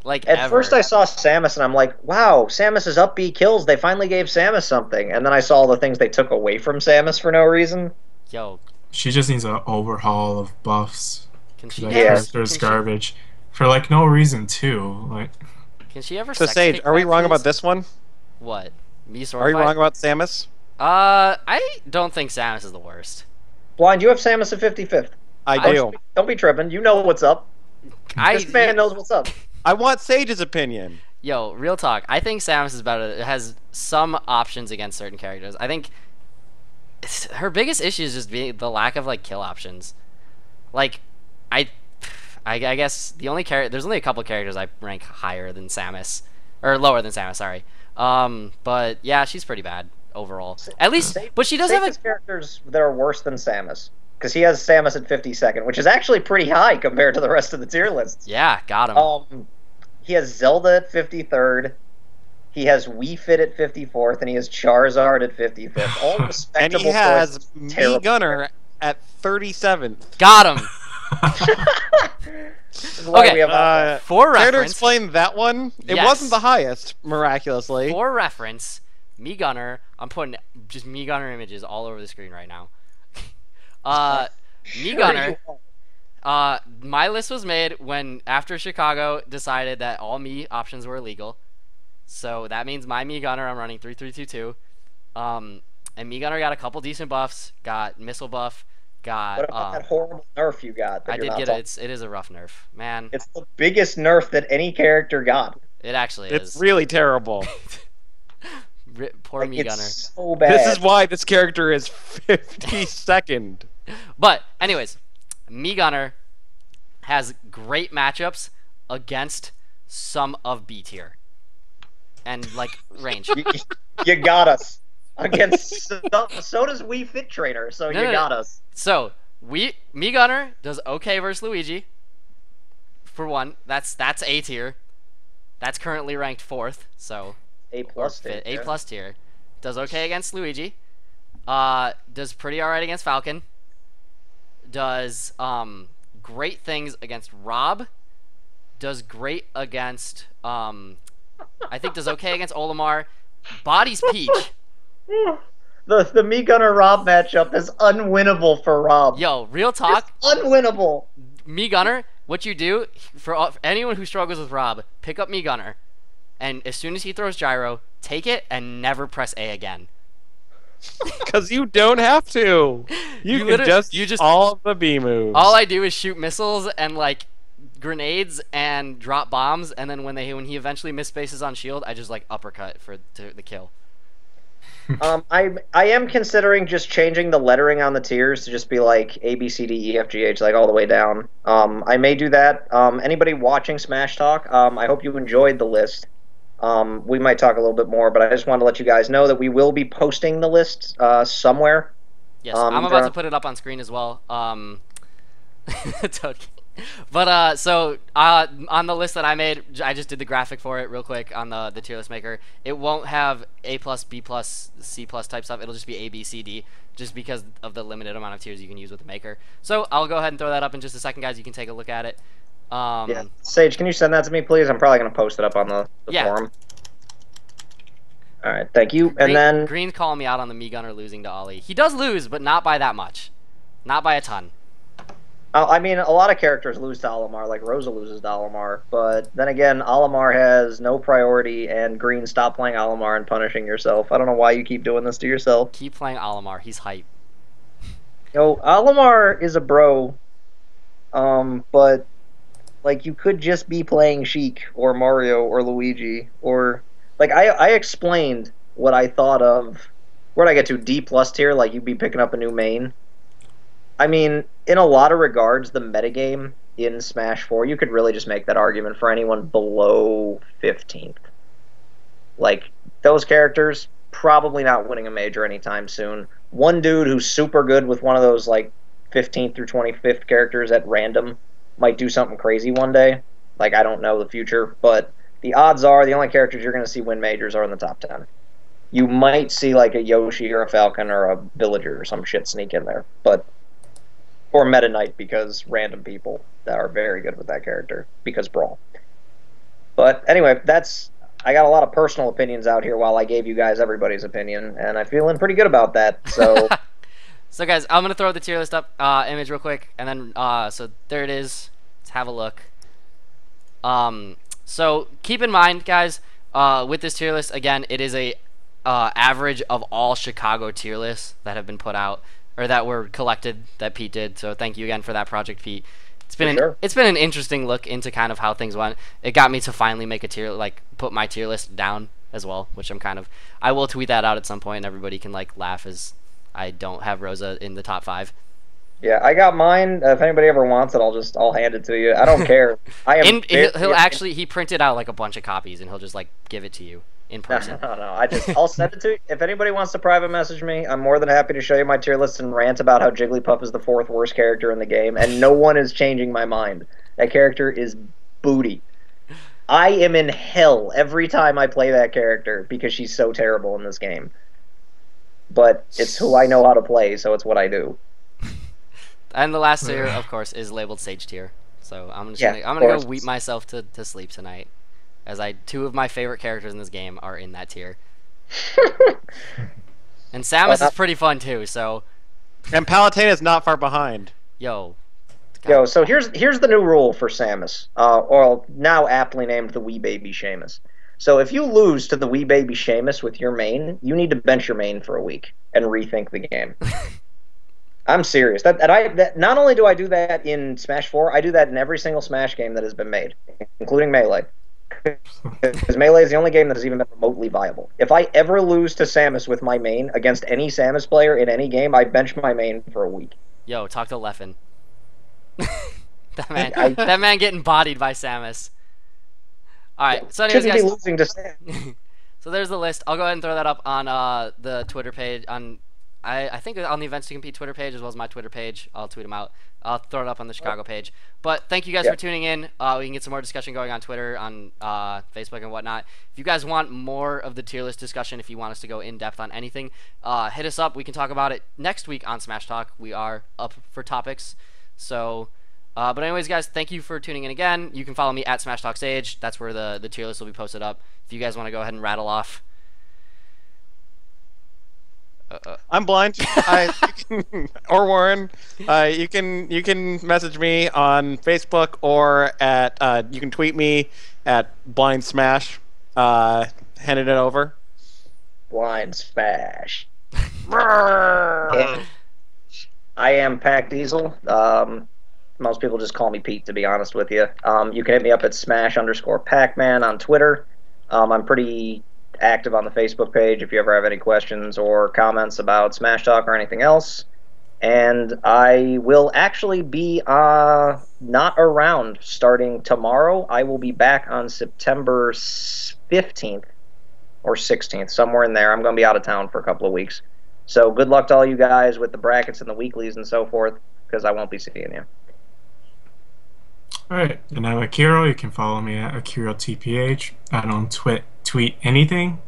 Like At first I saw Samus and I'm like, wow, Samus's up B kills. They finally gave Samus something. And then I saw all the things they took away from Samus for no reason. Yo. She just needs an overhaul of buffs. Can she That Yeah. character's garbage. For like no reason too. Like Can she ever So sex Sage, kick are we that, wrong please? about this one? What? Me sword Are we fight? wrong about Samus? I don't think Samus is the worst. Blind, you have Samus at 55th. I do. Don't be tripping. You know what's up. This man knows what's up. I want Sage's opinion. Yo, real talk. I think Samus is better. It has some options against certain characters. I think her biggest issue is just being the lack of like kill options. Like, I guess the only there's only a couple characters I rank higher than Samus, or lower than Samus. Sorry. But yeah, she's pretty bad overall. At least, but she does have a characters that are worse than Samus. Because he has Samus at 52nd, which is actually pretty high compared to the rest of the tier lists. Yeah, got him. He has Zelda at 53rd. He has Wii Fit at 54th, and he has Charizard at 55th. All And respectable. he has me terrible. Gunner at 37th. Got him. This is why Okay, we have For Care to reference, explain that one? It Yes. wasn't the highest, miraculously. for reference, Me Gunner. I'm putting just Me Gunner images all over the screen right now. Me Gunner. My list was made when after Chicago decided that all me options were illegal. So that means my Me Gunner I'm running 3-3-2-2. And Me Gunner got a couple decent buffs. Got missile buff. Got What about that horrible nerf you got? that I you're did not get talking- it. It is a rough nerf, man. It's the biggest nerf that any character got. It actually It's is. really terrible. Poor Like, Me it's Gunner. so bad. This is why this character is 52nd. But anyways, Me Gunner has great matchups against some of B tier and like range. You got us. against so does Wii Fit Trainer. So No, you no, got no. us. So Me Gunner does okay versus Luigi. For one, that's A tier. That's currently ranked 4th. So A plus tier. A plus tier. Does okay against Luigi. Does pretty alright against Falcon. Does great things against Rob. Does great against I think does okay against Olimar. Bodies Peach. The Me Gunner Rob matchup is unwinnable for Rob. Yo, real talk. It's unwinnable. Me Gunner, what you do for anyone who struggles with Rob, pick up Me Gunner, and as soon as he throws gyro, take it and never press A again. Because you don't have to. You can just all of the B moves. All I do is shoot missiles and like grenades and drop bombs, and then when he eventually misspaces on shield, I just like uppercut for the kill. I am considering just changing the lettering on the tiers to just be like A B C D E F G H, like all the way down. I may do that. Anybody watching Smash Talk, I hope you enjoyed the list. We might talk a little bit more, but I just wanted to let you guys know that we will be posting the list somewhere. Yes, I'm about to put it up on screen as well. But so on the list that I made, I just did the graphic for it real quick on the tier list maker. It won't have A plus, B plus, C plus type stuff. It'll just be A, B, C, D, just because of the limited amount of tiers you can use with the maker. So I'll go ahead and throw that up in just a second, guys. You can take a look at it. Yeah. Sage, can you send that to me, please? I'm probably going to post it up on the forum. All right, thank you. And then Green's calling me out on the Me Gunner losing to Ollie. He does lose, but not by that much. Not by a ton. I mean, a lot of characters lose to Olimar, like Rosa loses to Olimar, but then again, Olimar has no priority, and Green, stop playing Olimar and punishing yourself. I don't know why you keep doing this to yourself. Keep playing Olimar. He's hype. Yo, Olimar is a bro, but like you could just be playing Sheik or Mario or Luigi or like I explained what I thought of. Where'd I get to? D plus tier, like you'd be picking up a new main. I mean, in a lot of regards, the metagame in Smash 4, you could really just make that argument for anyone below 15th. Like, those characters, probably not winning a major anytime soon. One dude who's super good with one of those, like, 15th through 25th characters at random might do something crazy one day. Like, I don't know the future, but the odds are the only characters you're going to see win majors are in the top 10. You might see, like, a Yoshi or a Falcon or a Villager or some shit sneak in there, but... Or Meta Knight, because random people that are very good with that character, because Brawl. But anyway, I got a lot of personal opinions out here while I gave you guys everybody's opinion, and I'm feeling pretty good about that, so... So guys, I'm going to throw the tier list up, image real quick, and then, so there it is. Let's have a look. So keep in mind, guys, with this tier list, again, it is a average of all Chicago tier lists that have been put out. Or that were collected that Pete did. So thank you again for that project, Pete. It's been an interesting look into kind of how things went. It got me to finally make a tier, like put my tier list down as well, which I will tweet that out at some point, and everybody can like laugh as I don't have Rosa in the top 5. Yeah, I got mine. If anybody ever wants it, I'll hand it to you. I don't care. He printed out like a bunch of copies, and he'll just like give it to you in person. No. I'll send it to you. If anybody wants to private message me, I'm more than happy to show you my tier list and rant about how Jigglypuff is the 4th worst character in the game, and no one is changing my mind. That character is booty. I am in hell every time I play that character because she's so terrible in this game. But it's who I know how to play, so it's what I do. And the last tier, of course, is labeled Sage tier. So I'm gonna go weep myself to sleep tonight. As 2 of my favorite characters in this game are in that tier. And Samus is pretty fun too, so... And Palutena is not far behind. Yo. So here's the new rule for Samus. Or now aptly named the Wee Baby Seamus. So if you lose to the Wee Baby Seamus with your main, you need to bench your main for a week and rethink the game. I'm serious. Not only do I do that in Smash 4, I do that in every single Smash game that has been made, including Melee. Because Melee is the only game that has even been remotely viable. If I ever lose to Samus with my main against any Samus player in any game, I bench my main for a week. Yo, talk to Leffen. that man getting bodied by Samus. Alright, so anyways, guys. Be losing to Samus. So So there's the list. I'll go ahead and throw that up on the Twitter page. I think on the Events to Compete Twitter page as well as my Twitter page. I'll tweet them out. I'll throw it up on the Chicago page. But thank you guys for tuning in. We can get some more discussion going on Twitter, on Facebook, and whatnot. If you guys want more of the tier list discussion, if you want us to go in depth on anything, hit us up. We can talk about it next week on Smash Talk. We are up for topics. So, but anyways, guys, thank you for tuning in again. You can follow me at Smash Talk Sage. That's where the tier list will be posted up. If you guys want to go ahead and rattle off. I'm blind. Or Warren. You can message me on Facebook or at you can tweet me at Blind Smash. Handing it over. Blind Smash. I am Pac Diesel. Most people just call me Pete, to be honest with you. You can hit me up at Smash_Pac-Man on Twitter. I'm pretty active on the Facebook page if you ever have any questions or comments about Smash Talk or anything else. And I will actually be not around starting tomorrow. I will be back on September 15th or 16th, somewhere in there. I'm going to be out of town for a couple of weeks. So good luck to all you guys with the brackets and the weeklies and so forth, because I won't be seeing you. Alright, and I'm Akiro. You can follow me at AkiroTPH. I don't tweet anything.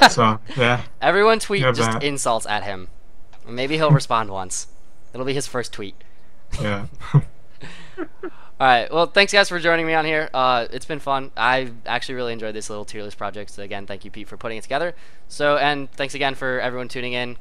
So, yeah. Everyone tweet just insults at him. Maybe he'll respond once. It'll be his first tweet. Yeah. Alright, well, thanks guys for joining me on here. It's been fun. I actually really enjoyed this little tier list project. So again, thank you, Pete, for putting it together. So, and thanks again for everyone tuning in.